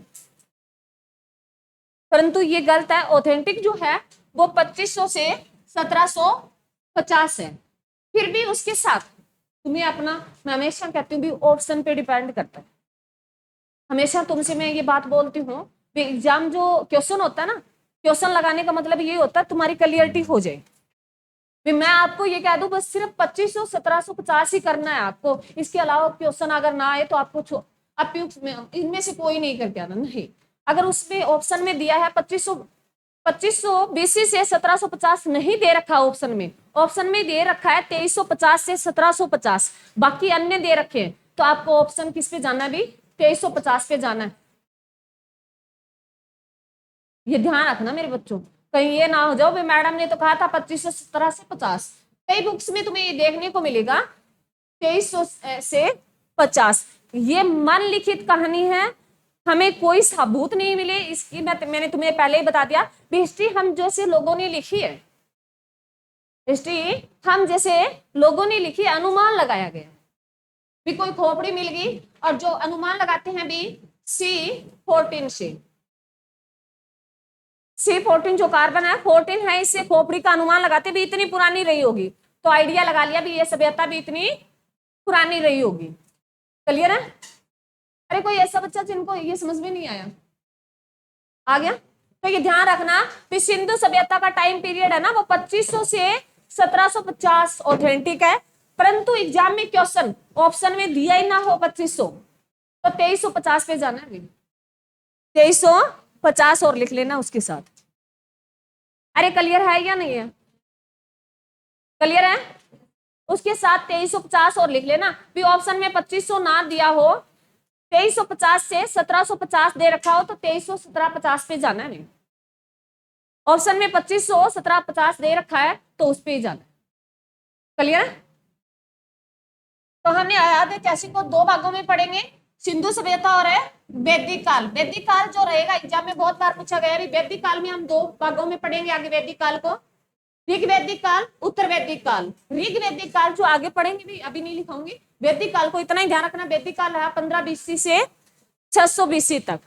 परंतु ये गलत है। ऑथेंटिक जो है वो 2500 से 1750 है। फिर भी उसके साथ तुम्हें अपना, मैं हमेशा कहती हूँ भी ऑप्शन पे डिपेंड करता है। हमेशा तुमसे मैं ये बात बोलती हूँ, एग्जाम जो क्वेश्चन होता है ना, क्वेश्चन लगाने का मतलब ये होता है तुम्हारी क्लियरिटी हो जाए। मैं आपको ये कह दूं बस सिर्फ 2500 1750 ही करना है आपको, इसके अलावा क्वेश्चन अगर ना आए तो आपको आप इनमें से कोई नहीं करके आना। नहीं, अगर उसमें ऑप्शन में दिया है 2500 बीसी से 1750 नहीं दे रखा ऑप्शन में दे रखा है 2350 से 1750, बाकी अन्य दे रखे हैं, तो आपको ऑप्शन किस पे जाना है भी? 2350 पे जाना है। ये ध्यान रखना मेरे बच्चों, कहीं ये ना हो जाओ मैडम ने तो कहा था 2500 17 से 50। कई बुक्स में तुम्हें ये देखने को मिलेगा 2300 से 50। ये मन लिखित कहानी है, हमें कोई सबूत नहीं मिले इसकी। मैंने तुम्हें पहले ही बता दिया, हिस्ट्री हम जैसे लोगों ने लिखी है, हिस्ट्री हम जैसे लोगों ने लिखी, अनुमान लगाया गया भी। कोई खोपड़ी मिल गई और जो अनुमान लगाते हैं भी C14 से, C14 जो कार्बन है 14 है, इससे खोपड़ी का अनुमान लगाते भी इतनी पुरानी रही होगी, तो आइडिया लगा लिया भी ये सभ्यता भी इतनी पुरानी रही होगी। क्लियर है? अरे कोई ऐसा बच्चा जिनको ये समझ में नहीं आया? आ गया? तो ये ध्यान रखना कि सिंधु सभ्यता का टाइम पीरियड है ना वो 2500 से 1750 ऑथेंटिक है, परंतु एग्जाम में क्वेश्चन ऑप्शन में दिया ही ना हो 2500, तो 2350 पे जाना है। 2350 और लिख लेना उसके साथ। अरे क्लियर है या नहीं है? क्लियर है? उसके साथ 2350 और लिख लेना भी। ऑप्शन में 2500 ना दिया हो, 2350 से 1750 दे रखा हो, तो 2300 1750 पे जाना है। नहीं, ऑप्शन में 2500 1750 दे रखा है तो उस पे ही जाना है। क्लियर? तो हमने आयात ऐतिहासिक को दो भागों में पढ़ेंगे, सिंधु सभ्यता और है वैदिक काल। वैदिक काल जो रहेगा एग्जाम में बहुत बार पूछा गया है। वैदिक काल में हम दो भागों में पढ़ेंगे आगे वैदिक काल को, ऋग वैदिक काल, उत्तर वैदिक काल। ऋग वैदिक काल जो आगे पढ़ेंगे भी, अभी नहीं लिखाऊंगी। वैदिक काल को इतना ही ध्यान रखना, वैदिक काल रहा 15 BC से 600 BC तक।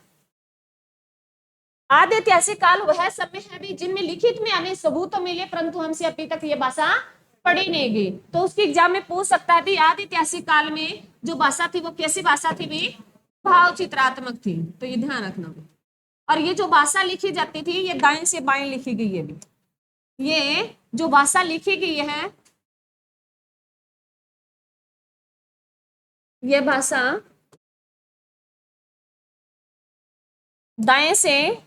आदि ऐतिहासिक काल वह समय है भी जिनमें लिखित में हमें सबूत तो मिले, परंतु हमसे अभी तक ये भाषा पढ़ी नहीं गई। तो उसकी एग्जाम में पूछ सकता है भी आदि ऐतिहासिक काल में जो भाषा थी वो कैसी भाषा थी भी, भाव चित्रात्मक थी। तो ये ध्यान रखना। और ये जो भाषा लिखी जाती थी ये दाएं से बाएं लिखी गई है भी। ये जो भाषा लिखी गई है ये भाषा दाएं से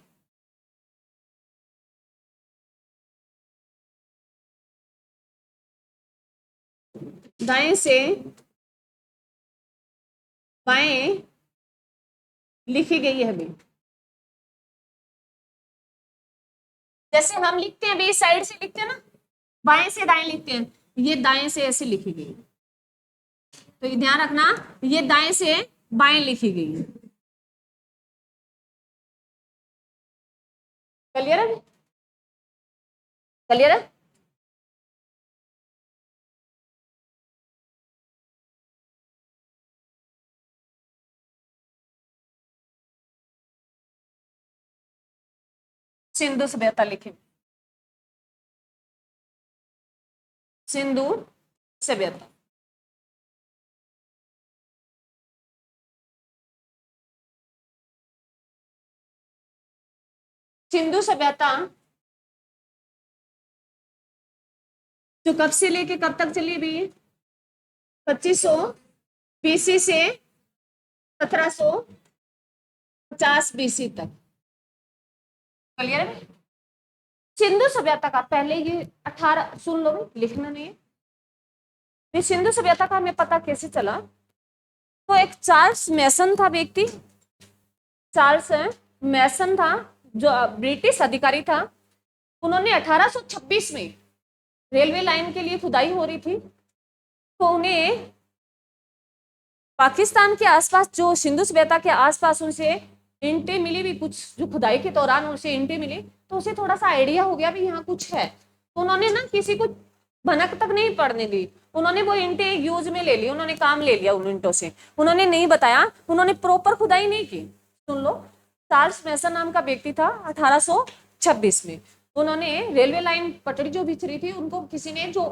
दाएं से बाएं लिखी गई है भी। जैसे हम लिखते हैं भी साइड से लिखते हैं ना, बाएं से दाएं लिखते हैं, ये दाएं से ऐसे लिखी गई। तो ये ध्यान रखना, ये दाएं से बाएं लिखी गई है। क्लियर है? क्लियर है? सिंधु सभ्यता लिखी, सिंधु सभ्यता। सिंधु सभ्यता जो कब से लेके कब तक चली भी, 2500 BC से 1750 BC तक। क्लियर है? सिंधु सभ्यता का पहले ये 18 सुन लो, लिखना नहीं है। ये सिंधु सभ्यता का हमें पता कैसे चला? तो एक चार्ल्स मैसन था व्यक्ति, चार्ल्स मैसन था जो ब्रिटिश अधिकारी था। उन्होंने 1826 में रेलवे लाइन के लिए खुदाई हो रही थी, तो उन्हें पाकिस्तान के आसपास जो सिंधु सभ्यता के आसपास उनसे ईंटें मिली भी, कुछ जो खुदाई के दौरान उनसे ईंटें मिली, तो उसे थोड़ा सा आइडिया हो गया भी यहाँ कुछ है। तो उन्होंने ना किसी को भनक तक नहीं पड़ने दी, उन्होंने वो ईंटें यूज में ले ली, उन्होंने काम ले लिया उन ईंटों से। उन्होंने नहीं बताया, उन्होंने प्रॉपर खुदाई नहीं की। सुन लो, चार्ल्स मैसन नाम का व्यक्ति था 1826 में। उन्होंने रेलवे लाइन पटड़ी जो बिछ रही थी, उनको किसी ने, जो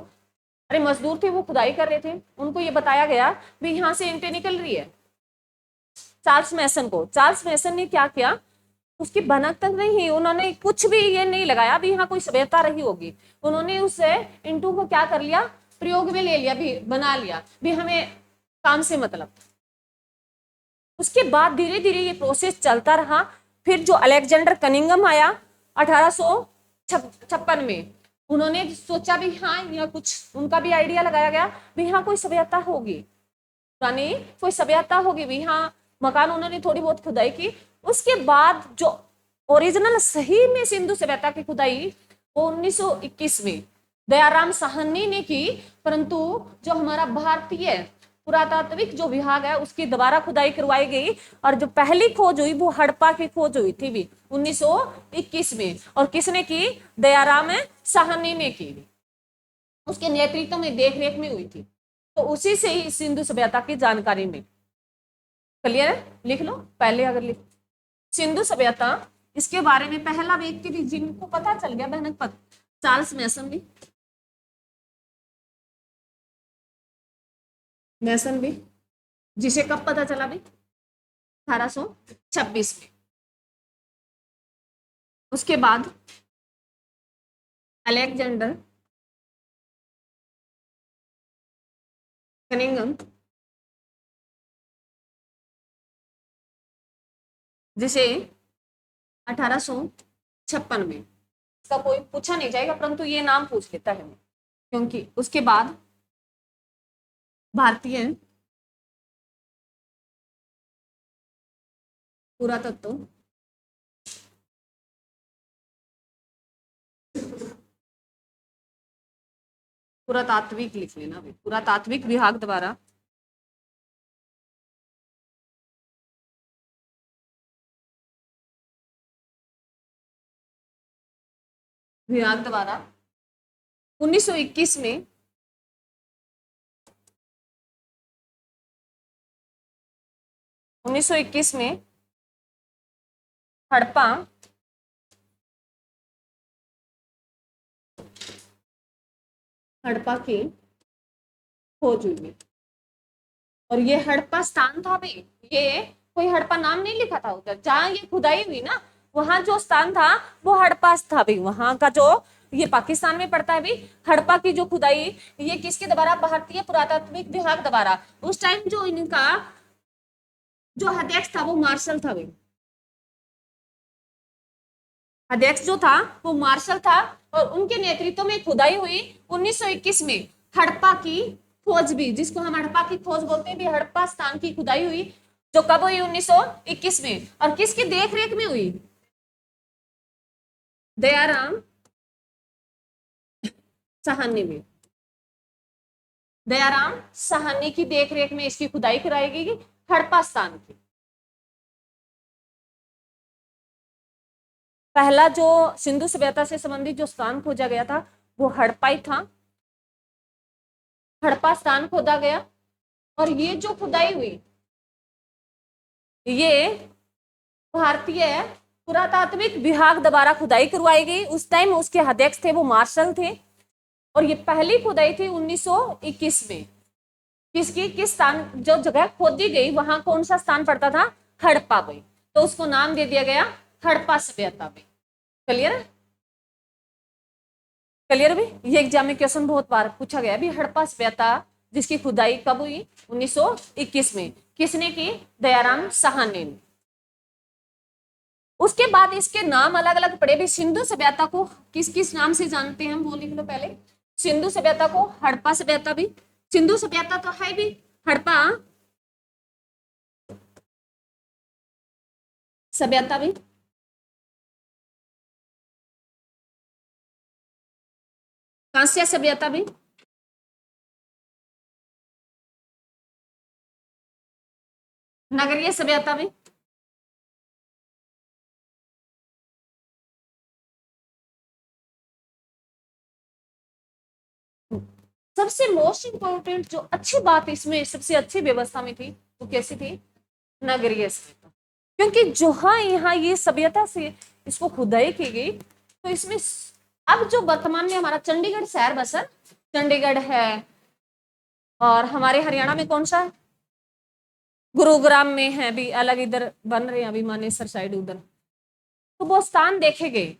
अरे मजदूर थे वो खुदाई कर रहे थे, उनको ये बताया गया भी यहाँ से ईंटें निकल रही है। चार्ल्स मैसन को, चार्ल्स मैसन ने क्या किया, उसकी भनक तक नहीं, उन्होंने कुछ भी ये नहीं लगाया भी यहाँ कोई सभ्यता रही होगी। उन्होंने उससे इंटू को क्या कर लिया, प्रयोग में ले लिया भी, बना लिया भी, हमें काम से मतलब। उसके बाद धीरे धीरे ये प्रोसेस चलता रहा। फिर जो अलेक्जेंडर कनिंगम आया 1856 में, उन्होंने सोचा भी हाँ यहाँ कुछ, उनका भी आइडिया लगाया गया भी हाँ कोई सभ्यता होगी, पुरानी कोई सभ्यता होगी भी। हाँ मकान, उन्होंने थोड़ी बहुत खुदाई की। उसके बाद जो ओरिजिनल सही में सिंधु सभ्यता की खुदाई वो 1921 में दयाराम साहनी ने की, परंतु जो हमारा भारतीय पुरातात्विक जो विभाग है उसकी दोबारा खुदाई करवाई गई। और जो पहली खोज हुई वो हड़प्पा की खोज हुई थी भी 1921 में, और किसने की, दयाराम साहनी ने की, उसके नेतृत्व में, देखरेख में हुई थी। तो उसी से ही सिंधु सभ्यता की जानकारी मिली। क्लियर है? लिख लो पहले, अगर लिख सिंधु सभ्यता, इसके बारे में पहला व्यक्ति भी जिनको पता चल गया भयानक पद, चार्ल्स मैसन भी, मैसन भी, जिसे कब पता चला भी, 1826 में। उसके बाद अलेक्जेंडर कनिंगम, जिसे 1856 में, इसका कोई पूछा नहीं जाएगा परंतु ये नाम पूछ लेता है, क्योंकि उसके बाद भारतीय पुरातत्व पुरातात्विक लिख लेना, पुरातात्विक विभाग द्वारा विभाग द्वारा 1921 में हड़प्पा हड़प्पा की खोज हुई। और ये हड़प्पा स्थान था भाई, ये कोई हड़प्पा नाम नहीं लिखा था उधर जहां ये खुदाई हुई ना, वहां जो स्थान था वो हड़प्पा था भाई। वहां का जो, ये पाकिस्तान में पड़ता है भाई, हड़प्पा की जो खुदाई, ये किसके द्वारा, भारतीय पुरातात्विक विभाग द्वारा। उस टाइम जो इनका जो अध्यक्ष था वो मार्शल था भाई, अध्यक्ष जो था वो मार्शल था। और उनके नेतृत्व में खुदाई हुई 1921 में हड़प्पा की खोज भी, जिसको हम हड़प्पा की खोज बोलते हैं भी, हड़प्पा स्थान की खुदाई हुई जो कब हुई, 1921 में। और किसकी देखरेख में हुई, दयाराम साहनी में, दयाराम साहनी की देखरेख में इसकी खुदाई कराई गई हड़प्पा स्थान की। पहला जो सिंधु सभ्यता से संबंधित जो स्थान खोजा गया था वो हड़प्पा ही था, हड़प्पा स्थान खोदा गया। और ये जो खुदाई हुई ये भारतीय पुरातात्विक विभाग द्वारा खुदाई करवाई गई। उस टाइम उसके अध्यक्ष थे वो मार्शल थे। और ये पहली खुदाई थी 1921 में। किसकी, किस स्थान, जो जगह खोदी गई वहां कौन सा स्थान पड़ता था, हड़प्पा भाई, तो उसको नाम दे दिया गया हड़प्पा सभ्यता भाई। क्लियर है, क्लियर भी। ये एग्जाम में क्वेश्चन बहुत बार पूछा गया भी, हड़प्पा सभ्यता जिसकी खुदाई कब हुई, 1921 में, किसने की, दयाराम साहनी ने। उसके बाद इसके नाम अलग अलग पड़े भी। सिंधु सभ्यता को किस किस नाम से जानते हैं, वो लिख लो पहले। सिंधु सभ्यता को हड़प्पा सभ्यता भी, सिंधु सभ्यता तो है भी, हड़प्पा सभ्यता भी, कांस्य सभ्यता भी, नगरीय सभ्यता भी, सबसे मोस्ट इंपॉर्टेंट जो अच्छी बात इसमें, सबसे अच्छी व्यवस्था में थी वो कैसी थी, नगरीय सभ्यता। क्योंकि जो हाँ यहाँ ये सभ्यता से इसको खुदाई की गई, तो इसमें अब जो वर्तमान में हमारा चंडीगढ़ शहर बसा, चंडीगढ़ है, और हमारे हरियाणा में कौन सा है, गुरुग्राम में है भी अलग, इधर बन रहे हैं अभी मानेसर साइड उधर, तो वो स्थान देखे गए।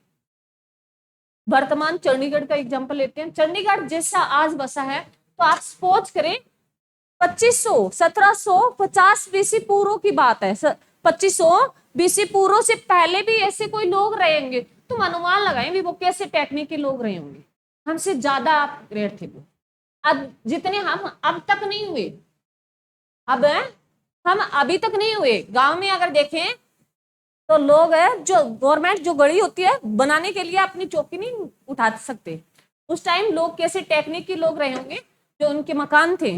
वर्तमान चंडीगढ़ का एग्जांपल लेते हैं, चंडीगढ़ जैसा आज बसा है, तो आप सपोज करें 2500 1750 बीसी पूर्व की बात है, 2500 बीसी पूर्व से पहले भी ऐसे कोई लोग रहेंगे, तुम अनुमान लगाएं भी वो कैसे टेक्निक के लोग रहे होंगे, हमसे ज्यादा अपग्रेड थे वो। अब जितने हम अब तक नहीं हुए, अब हम अभी तक नहीं हुए। गांव में अगर देखें तो लोग है जो गवर्नमेंट जो गड़ी होती है बनाने के लिए अपनी चौकी नहीं उठा सकते, उस टाइम लोग कैसे टेक्निक के लोग रहे होंगे जो उनके मकान थे,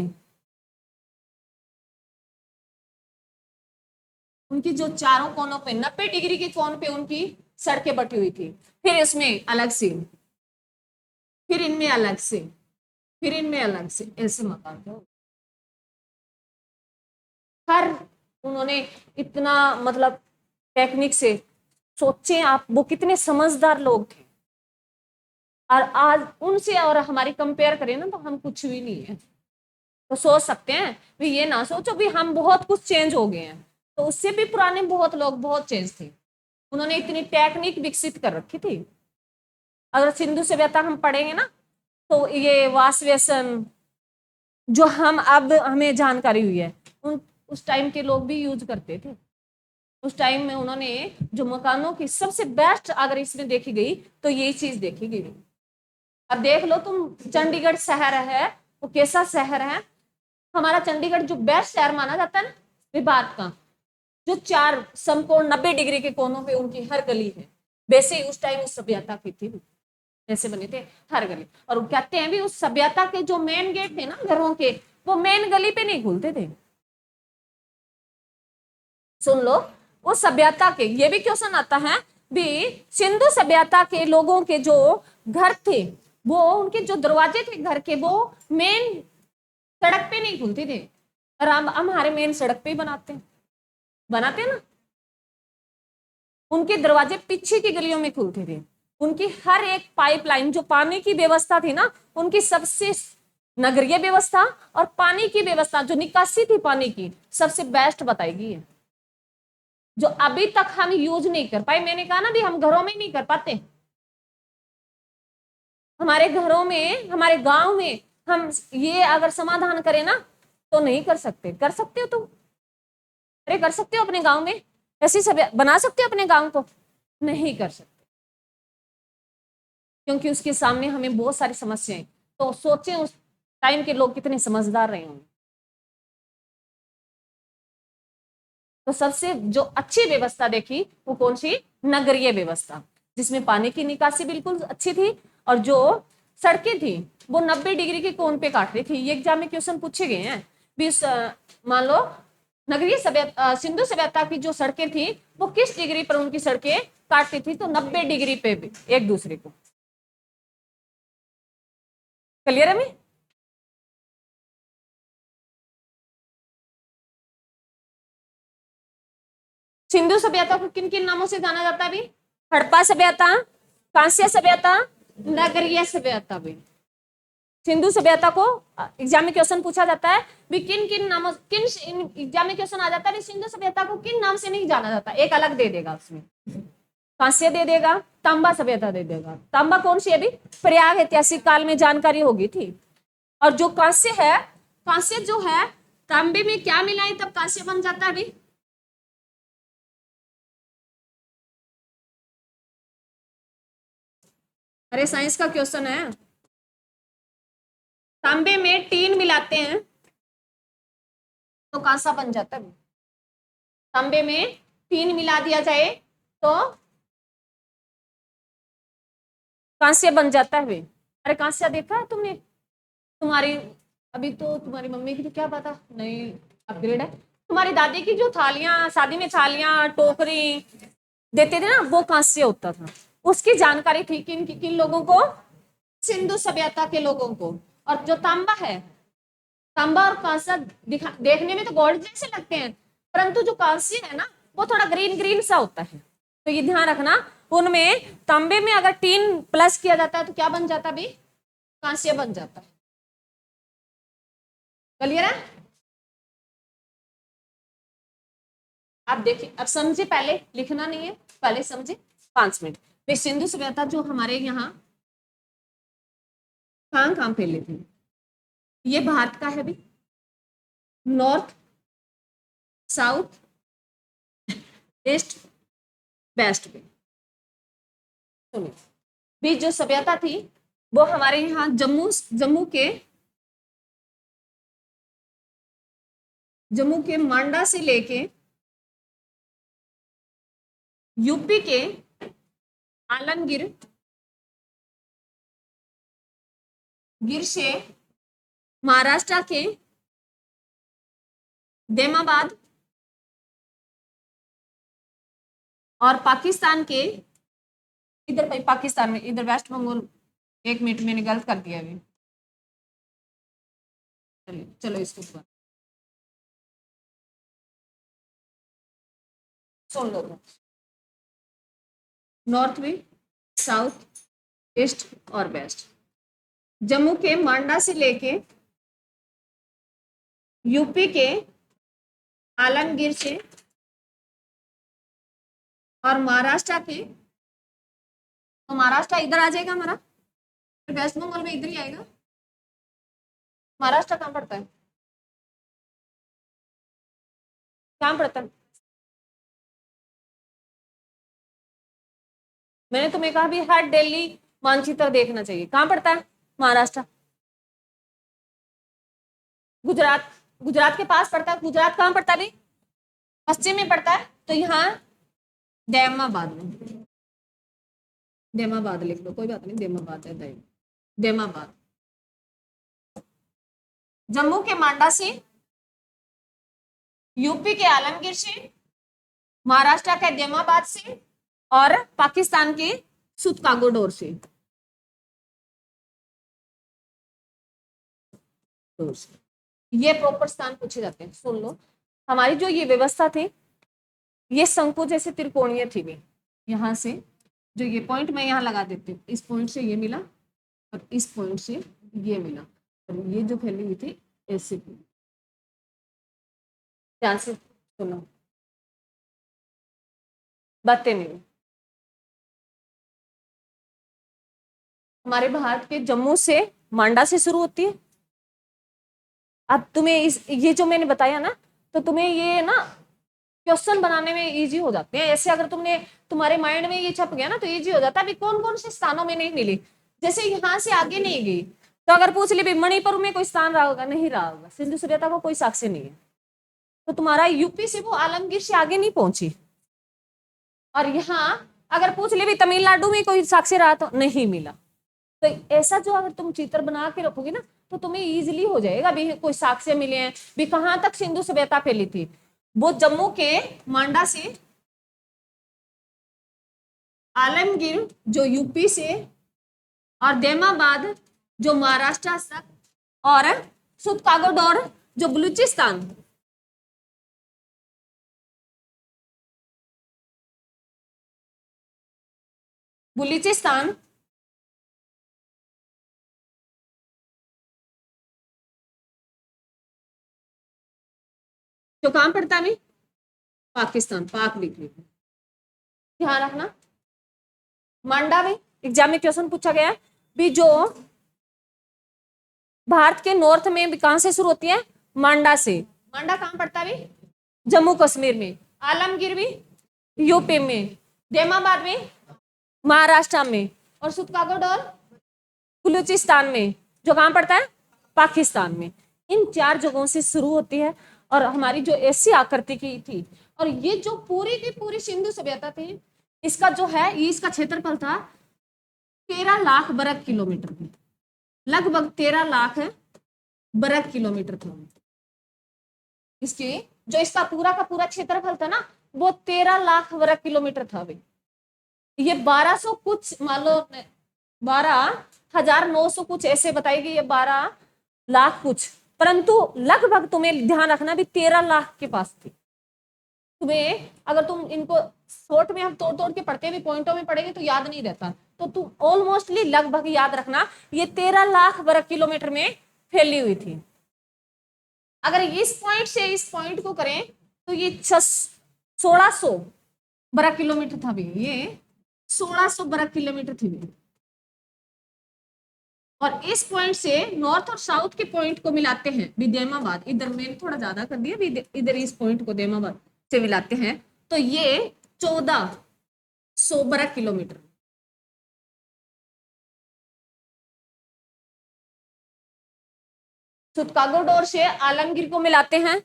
उनकी जो चारों कोनों पे 90 डिग्री के कोण पे उनकी सड़कें बटी हुई थी, फिर इसमें अलग से, फिर इनमें अलग से, फिर इनमें अलग से, ऐसे मकान थे हर। उन्होंने इतना मतलब टेक्निक से, सोचे आप वो कितने समझदार लोग थे। और आज उनसे और हमारी कंपेयर करें ना तो हम कुछ भी नहीं है। तो सोच सकते हैं भी, ये ना सोचो भी हम बहुत कुछ चेंज हो गए हैं, तो उससे भी पुराने बहुत लोग बहुत चेंज थे, उन्होंने इतनी टेक्निक विकसित कर रखी थी। अगर सिंधु सभ्यता हम पढ़ेंगे ना तो ये वाशवेसन जो हम अब हमें जानकारी हुई है, उस टाइम के लोग भी यूज करते थे। उस टाइम में उन्होंने जो मकानों की सबसे बेस्ट अगर इसमें देखी गई तो ये चीज देखी गई। अब देख लो तुम, चंडीगढ़ शहर है वो कैसा शहर है, हमारा चंडीगढ़ जो बेस्ट शहर माना जाता है ना विभाग का, जो चार समकोण 90 डिग्री के कोनों पे उनकी हर गली है, वैसे ही उस टाइम उस सभ्यता की थी, ऐसे बने थे हर गली। और कहते हैं भी उस सभ्यता के जो मेन गेट थे ना घरों के, वो मेन गली पे नहीं खुलते थे। सुन लो, वो सभ्यता के, ये भी क्वेश्चन आता है भी सिंधु सभ्यता के लोगों के जो घर थे, वो उनके जो दरवाजे थे घर के, वो मेन सड़क पे नहीं खुलते थे। और हम हमारे मेन सड़क पे ही बनाते हैं ना। उनके दरवाजे पीछे की गलियों में खुलते थे। उनकी हर एक पाइपलाइन, जो पानी की व्यवस्था थी ना, उनकी सबसे नगरीय व्यवस्था और पानी की व्यवस्था, जो निकासी थी पानी की, सबसे बेस्ट बताई गई है, जो अभी तक हम यूज नहीं कर पाए। मैंने कहा ना भी, हम घरों में नहीं कर पाते। हमारे घरों में, हमारे गांव में हम ये अगर समाधान करें ना, तो नहीं कर सकते। कर सकते हो तुम? अरे कर सकते हो अपने गांव में? ऐसी सब बना सकते हो अपने गांव को? नहीं कर सकते, क्योंकि उसके सामने हमें बहुत सारी समस्याएं। तो सोचें उस टाइम के लोग कितने समझदार रहे होंगे। तो सबसे जो अच्छी व्यवस्था देखी वो कौन सी? नगरीय व्यवस्था, जिसमें पानी की निकासी बिल्कुल अच्छी थी, और जो सड़कें थी वो 90 डिग्री के कोण पे काट रही थी। ये एग्जाम में क्वेश्चन पूछे गए हैं भी। मान लो नगरीय सभ्यता, सिंधु सभ्यता की जो सड़कें थी वो किस डिग्री पर उनकी सड़कें काटती थी? तो 90 डिग्री पे भी एक दूसरे को। क्लियर है? मैं सिंधु सभ्यता को किन किन नामों से जाना जाता है भी? हड़प्पा सभ्यता, कांस्य सभ्यता, नगरीय सभ्यता भी। सिंधु सभ्यता को एग्जाम में क्वेश्चन पूछा जाता है भी, किन किन नामों, किन एग्जाम में क्वेश्चन आ जाता है सिंधु सभ्यता को किन नाम से नहीं जाना जाता, एक अलग दे देगा उसमें। कांस्य दे देगा, तांबा सभ्यता दे देगा। तांबा कौन सी है अभी? प्रयाग ऐतिहासिक काल में जानकारी होगी थी। और जो कांस्य है, कांस्य जो है, तांबे में क्या मिलाए तब कांस्य बन जाता है अभी? अरे साइंस का क्वेश्चन है। तांबे में टीन मिलाते हैं तो कांसा बन जाता है। तांबे में टीन मिला दिया जाए तो कांस्य बन जाता है। अरे कांस्य देखा है तुमने? तुम्हारी अभी तो तुम्हारी मम्मी की तो क्या पता, नहीं अपग्रेड है। तुम्हारी दादी की जो थालियां, शादी में थालियां, टोकरी देते थे ना, वो कांस्य होता था। उसकी जानकारी थी किन किन लोगों को? सिंधु सभ्यता के लोगों को। और जो तांबा है, तांबा और कांसा देखने में तो गोल्ड जैसे लगते हैं, परंतु जो कांस्य है ना, वो थोड़ा ग्रीन ग्रीन सा होता है। तो ये ध्यान रखना, उनमें तांबे में अगर टीन प्लस किया जाता है तो क्या बन जाता भी? कांस्य बन जाता है। क्लियर है? आप देखिए, अब समझे, पहले लिखना नहीं है, पहले समझे। 5 मिनट वे सिंधु सभ्यता जो हमारे यहाँ कहाँ कहाँ फैले थे, ये भारत का है भी, नॉर्थ, साउथ, ईस्ट, वेस्ट में। सुनिए, भी जो सभ्यता थी वो हमारे यहाँ जम्मू के मांडा से लेके यूपी के आलमगीर गिर से महाराष्ट्र के देमाबाद और पाकिस्तान के इधर, पाकिस्तान में इधर वेस्ट बंगाल। 1 मिनट, मैंने गलत कर दिया अभी। चलिए, चलो इसको सुन लो। नॉर्थ में, साउथ, ईस्ट और वेस्ट। जम्मू के मांडा से लेके यूपी के आलमगीर से और महाराष्ट्र के, तो महाराष्ट्र इधर आ जाएगा हमारा, वेस्ट बंगाल में इधर ही आएगा। महाराष्ट्र कहाँ पड़ता है? कहाँ पड़ता है? मैंने तुम्हें कहा भी हर दिल्ली मानचित्र देखना चाहिए। कहाँ पड़ता है? महाराष्ट्र। गुजरात, गुजरात के पास पड़ता है। गुजरात कहाँ पड़ता है? पश्चिम में पड़ता है, तो यहाँ देमाबाद में, देमाबाद लिख लो, कोई बात नहीं, देमाबाद है, देमाबाद। जम्मू के मांडा से, यूपी के आलमगीर से, महाराष्ट्र के देमाबाद से और पाकिस्तान के सुतकागोडोर से। ये प्रॉपर स्थान पूछे जाते हैं। सुन लो, हमारी जो ये व्यवस्था थी, ये शंकु जैसे त्रिकोणीय थी भी। यहां से जो ये पॉइंट मैं यहाँ लगा देती हूँ, इस पॉइंट से ये मिला और इस पॉइंट से ये मिला, और ये जो फैली हुई थी ऐसे थी। ध्यान से सुनो, बातें नहीं। हमारे भारत के जम्मू से मांडा से शुरू होती है। अब तुम्हें ये जो मैंने बताया ना, तो तुम्हें ये ना क्वेश्चन बनाने में इजी हो जाते हैं। ऐसे अगर तुम्हारे माइंड में ये छप गया ना, तो इजी हो जाता है। अभी कौन कौन से स्थानों में नहीं मिली, जैसे यहाँ से आगे नहीं गई, तो अगर पूछ ली मणिपुर में कोई स्थान रहा होगा, नहीं रहा होगा। सिंधु सभ्यता को कोई साक्ष्य नहीं है। तो तुम्हारा यूपी से वो आलमगीर से आगे नहीं पहुंची। और यहाँ अगर पूछ ले भी तमिलनाडु में कोई साक्ष्य रहा, तो नहीं मिला। तो ऐसा जो अगर तुम चित्र बना के रखोगे ना, तो तुम्हें इजीली हो जाएगा भी कोई साक्ष्य मिले हैं भी कहाँ तक सिंधु सभ्यता फैली थी। वो जम्मू के मांडा से, आलमगीर जो यूपी से, और देमाबाद जो महाराष्ट्र तक, और सुतकागोडोर जो बलूचिस्तान। बलूचिस्तान जो कहां पड़ता है? पाकिस्तान, पाक लिख लीजिए, ध्यान रखना। मांडा में एग्जाम में क्वेश्चन पूछा गया भी, जो भारत के नॉर्थ में भी कहां से शुरू होती है? मांडा से। मांडा कहां पड़ता है? जम्मू कश्मीर में। आलमगीर भी यूपी में, देमाबाद में महाराष्ट्र में, और सुतकागोडोर बलूचिस्तान में, जो कहां पड़ता है? पाकिस्तान में। इन 4 जगहों से शुरू होती है। और हमारी जो ऐसी आकृति की थी, और ये जो पूरी की पूरी सिंधु सभ्यता थी, इसका जो है, ये इसका क्षेत्रफल था 13 लाख वर्ग किलोमीटर में। लगभग 13 लाख वर्ग किलोमीटर था इसकी। जो इसका पूरा का पूरा क्षेत्रफल था ना, वो 13 लाख वर्ग किलोमीटर था भाई। ये 1200 कुछ, मान लो 12,900 कुछ ऐसे बताएगी, ये 12 लाख कुछ, परंतु लगभग तुम्हें ध्यान रखना भी 13 लाख के पास थी। तुम्हें अगर तुम इनको शॉर्ट में हम तोड़ तोड़ के पढ़ते भी, पॉइंटों में पढ़ेंगे तो याद नहीं रहता, तो तुम ऑलमोस्टली लगभग याद रखना, ये 13 लाख वर्ग किलोमीटर में फैली हुई थी। अगर इस पॉइंट से इस पॉइंट को करें, तो ये 1600 वर्ग किलोमीटर था भी, ये 1600 वर्ग किलोमीटर थी भी। और इस पॉइंट से नॉर्थ और साउथ के पॉइंट को मिलाते हैं भी, देमाबाद, इधर मैंने थोड़ा ज्यादा कर दिया भी, इधर इस पॉइंट को देमाबाद से मिलाते हैं, तो ये 1400 वर्ग किलोमीटर। सुतकागोडोर से आलमगीर को मिलाते हैं,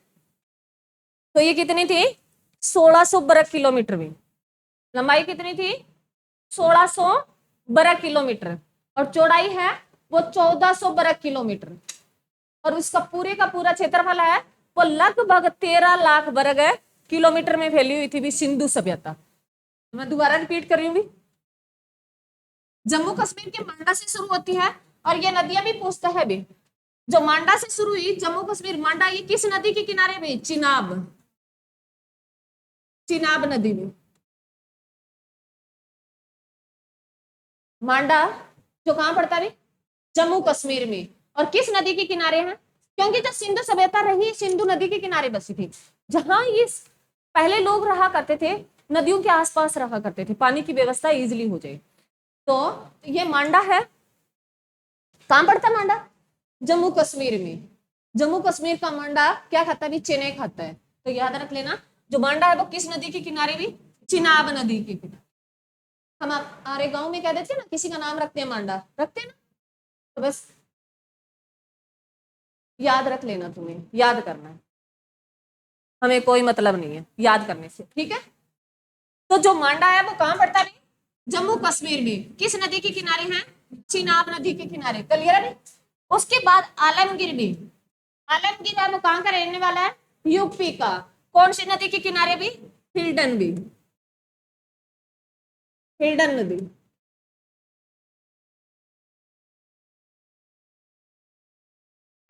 तो ये कितनी थी? 1600 वर्ग किलोमीटर में। लंबाई कितनी थी? 1600 वर्ग किलोमीटर, और चौड़ाई है वो 1400 वर्ग किलोमीटर, और उसका पूरे का पूरा क्षेत्रफल है वो लगभग 13 लाख वर्ग किलोमीटर में फैली हुई थी भी सिंधु सभ्यता। मैं दोबारा रिपीट कर रही हूँ भी, जम्मू कश्मीर के मांडा से शुरू होती है, और ये नदियां भी पूछता है भी, जो मांडा से शुरू हुई जम्मू कश्मीर मांडा, ये किस नदी के किनारे में? चिनाब, चिनाब नदी में। मांडा जो कहां पड़ता है? जम्मू कश्मीर में। और किस नदी के किनारे है? क्योंकि जो सिंधु सभ्यता रही, सिंधु नदी के किनारे बसी थी। जहां ये पहले लोग रहा करते थे, नदियों के आसपास रहा करते थे, पानी की व्यवस्था इजिली हो जाए। तो ये मांडा है, कहां पड़ता है मांडा? जम्मू कश्मीर में। जम्मू कश्मीर का मांडा क्या खाता है भी? चने खाता है। तो याद रख लेना, जो मांडा है वो किस नदी के किनारे भी? चिनाब नदी के किनारे। हम हमारे गांव में कह देते हैं ना, किसी का नाम रखते हैं मांडा, रखते हैं ना, तो बस याद रख लेना, तुम्हें याद करना है, हमें कोई मतलब नहीं है याद करने से, ठीक है। तो जो मांडा है वो कहां पड़ता है? जम्मू कश्मीर में। किस नदी के किनारे है? चिनाब नदी के किनारे। क्लियर है? उसके बाद आलमगीर भी, आलमगीर है वो कहां का रहने वाला है? यूपी का। कौन सी नदी के किनारे भी? हिल्डन भी। हिल्डन नदी।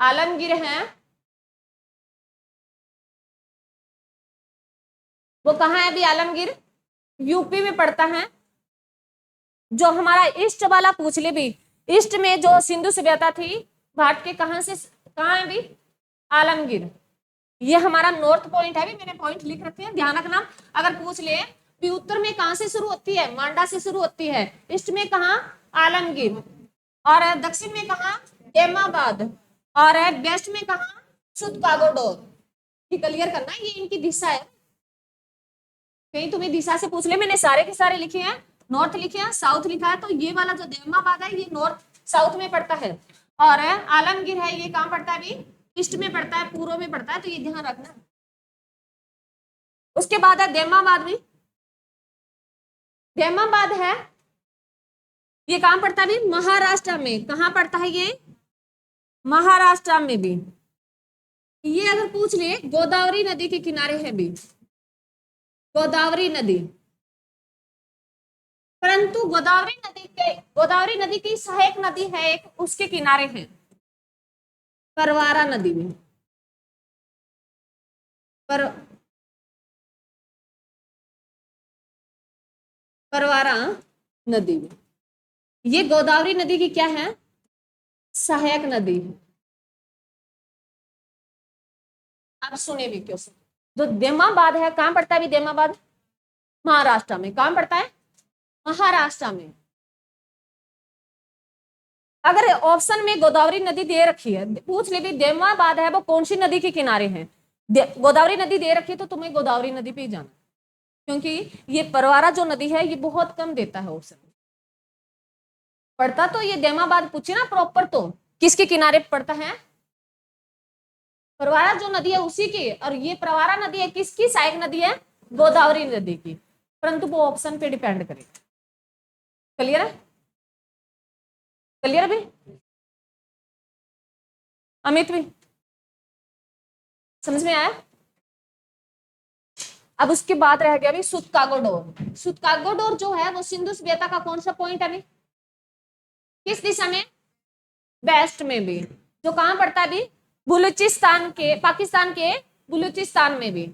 आलमगीर है, वो कहाँ है अभी आलमगीर? यूपी में पड़ता है। जो हमारा ईस्ट वाला पूछ ले भी, ईस्ट में जो सिंधु सभ्यता थी भारत के, कहां से कहां है भी? आलमगीर। ये हमारा नॉर्थ पॉइंट है भी, मैंने पॉइंट लिख रखे हैं, ध्यान रखना। अगर पूछ ले कि उत्तर में कहां से शुरू होती है, मांडा से शुरू होती है, ईस्ट में कहा? आलमगीर, और दक्षिण में कहा? एमाबाद, और वेस्ट में कहा? सुतकागोडोर। क्लियर करना, ये इनकी दिशा है। कहीं तुम्हें दिशा से पूछ ले, मैंने सारे के सारे लिखे हैं, नॉर्थ लिखे हैं, साउथ लिखा है, तो ये वाला जो देमाबाद है ये नॉर्थ साउथ में पड़ता है, और आलमगीर है ये कहाँ पड़ता है अभी? ईस्ट में पड़ता है, पूर्व में पड़ता है, तो ये ध्यान रखना। उसके बाद है देमाबाद भी, देमाबाद है ये कहाँ पड़ता है भी? महाराष्ट्र में। कहाँ पड़ता है ये? महाराष्ट्र में भी। ये अगर पूछ ले, गोदावरी नदी के किनारे है भी, गोदावरी नदी। परंतु गोदावरी नदी की सहायक नदी है एक, उसके किनारे है परवारा नदी में। पर परवारा नदी में, ये गोदावरी नदी की क्या है? सहायक नदी है। अब सुने भी क्वेश्चन, जो देमाबाद है कहां पड़ता है अभी? देमाबाद महाराष्ट्र में। कहां पड़ता है? महाराष्ट्र में। अगर ऑप्शन में गोदावरी नदी दे रखी है, पूछ ले भी देमाबाद है वो कौन सी नदी के किनारे है, गोदावरी नदी दे रखी है, तो तुम्हें गोदावरी नदी पे ही जाना, क्योंकि ये परवारा जो नदी है ये बहुत कम देता है ऑप्शन। पड़ता तो ये देमाबाद पूछे ना प्रॉपर, तो किसके किनारे पड़ता है? परवारा जो नदी है उसी की, और ये परवारा नदी है किसकी? सहायक नदी है गोदावरी नदी की, परंतु वो ऑप्शन पे डिपेंड करेगा। क्लियर है? क्लियर भी? अमित भी समझ में आया? अब उसके बाद रह गया अभी सुतकागोडोर। सुतकागोडोर जो है वो सिंधु सभ्यता का कौन सा पॉइंट है अभी? किस दिशा में? वेस्ट में भी। जो कहां पड़ता है अभी? बलूचिस्तान के, पाकिस्तान के बलूचिस्तान में भी।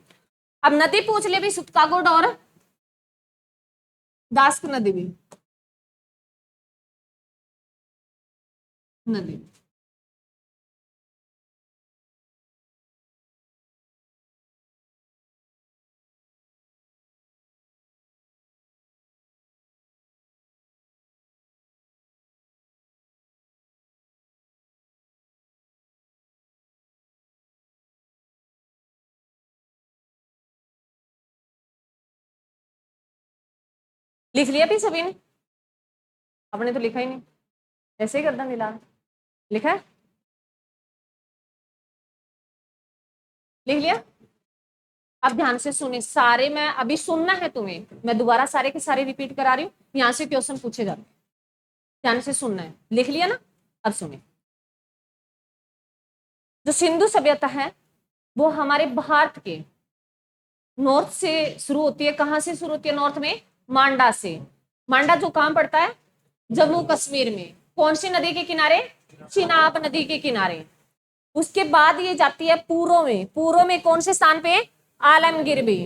अब नदी पूछ ले भी, सुतकागोडोर, दास्क नदी भी, नदी। लिख लिया भी सभी ने? आपने तो लिखा ही नहीं, ऐसे ही गर्दन हिला। लिखा है? लिख लिया? अब ध्यान से सुने सारे, मैं अभी सुनना है तुम्हें, मैं दोबारा सारे के सारे रिपीट करा रही हूँ, यहाँ से क्वेश्चन पूछे जाते हैं, ध्यान से सुनना है। लिख लिया ना? अब सुने, जो सिंधु सभ्यता है वो हमारे भारत के नॉर्थ से शुरू होती है। कहां से शुरू होती है नॉर्थ में? मांडा से। मांडा जो कहां पड़ता है? जम्मू कश्मीर में। कौन सी नदी के किनारे? चिनाब नदी के किनारे। उसके बाद ये जाती है पूर्व में। पूर्व में कौन से स्थान पे? आलमगीर भी।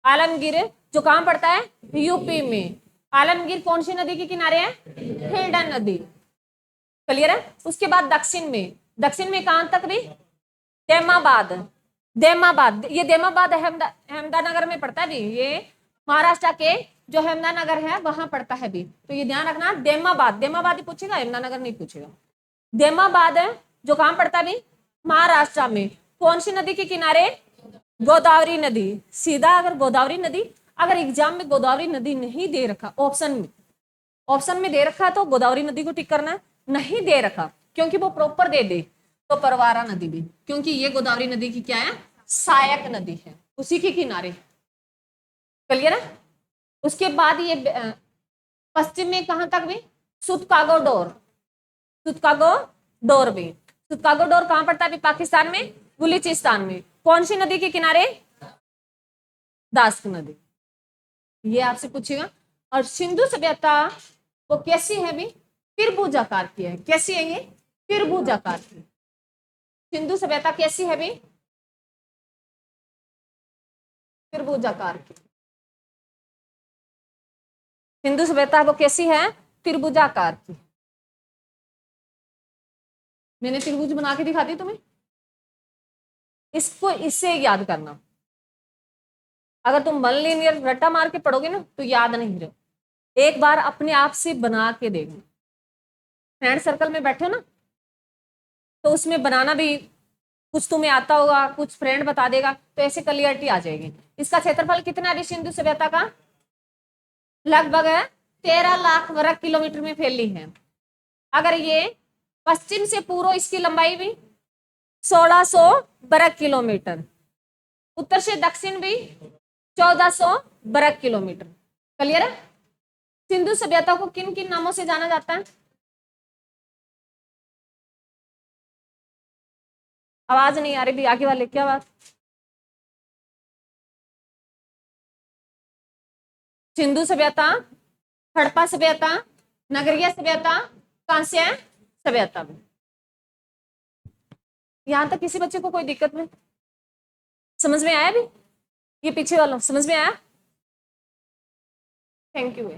आलमगीर जो कहां पड़ता है? यूपी में। आलमगीर कौन सी नदी के किनारे है? हिल्डन नदी। क्लियर है? उसके बाद दक्षिण में, दक्षिण में कहां तक भी? देमाबाद। देमाबाद, ये देमाबाद अहमदानगर में पड़ता है भी, ये महाराष्ट्र के जो अहमदानगर है वहां पड़ता है भी, तो ये ध्यान रखना। देमाबाद, देमाबाद ही पूछेगा, अहमदानगर नहीं पूछेगा। देमाबाद है जो कहां पड़ता है भी? महाराष्ट्र में। कौन सी नदी के किनारे? गोदावरी नदी। सीधा अगर गोदावरी नदी, अगर एग्जाम में गोदावरी नदी नहीं दे रखा ऑप्शन में दे रखा तो गोदावरी नदी को टिक करना है, नहीं दे रखा क्योंकि वो प्रॉपर दे दे तो परवारा नदी भी, क्योंकि ये गोदावरी नदी की क्या है? सहायक नदी है, उसी के किनारे। क्लियर है? उसके बाद ये पश्चिम में कहां तक भी? सुतकागोडोर। सुतकागोडोर भी, सुतकागोडोर कहां पड़ता है? पाकिस्तान में बलूचिस्तान में। कौन सी नदी के किनारे? दास्क नदी। ये आपसे पूछेगा। और सिंधु सभ्यता वो कैसी है भी? त्रिभुजाकार की है। कैसी है ये? त्रिभुजाकार की। सिंधु सभ्यता कैसी है भी? त्रिभुजाकार की। सिंधु सभ्यता वो कैसी है? त्रिभुजाकार की। मैंने त्रिभुज बना के दिखा दी तुम्हें, इसको इससे याद करना। अगर तुम वन लीनियर रट्टा मार के पढ़ोगे ना तो याद नहीं रहे। एक बार अपने आप से बना के देखना। फ्रेंड सर्कल में बैठे हो ना तो उसमें बनाना भी कुछ तुम्हें आता होगा, कुछ फ्रेंड बता देगा, तो ऐसे क्लियरिटी आ जाएगी। इसका क्षेत्रफल कितना है सिंधु सभ्यता का? लगभग 13 लाख वर्ग किलोमीटर में फैली है। अगर ये पश्चिम से पूर्व, इसकी लंबाई भी 1600 वर्ग किलोमीटर, उत्तर से दक्षिण भी 1400 वर्ग किलोमीटर। क्लियर है? सिंधु सभ्यता को किन किन नामों से जाना जाता है? आवाज नहीं आ रही भी, आगे वाले क्या बात? सिंधु सभ्यता, हड़प्पा सभ्यता, नगरीय सभ्यता, कांस्य सभ्यता। यहां तक किसी बच्चे को कोई दिक्कत नहीं? समझ में आया भी? ये पीछे वाला समझ में आया? Thank you.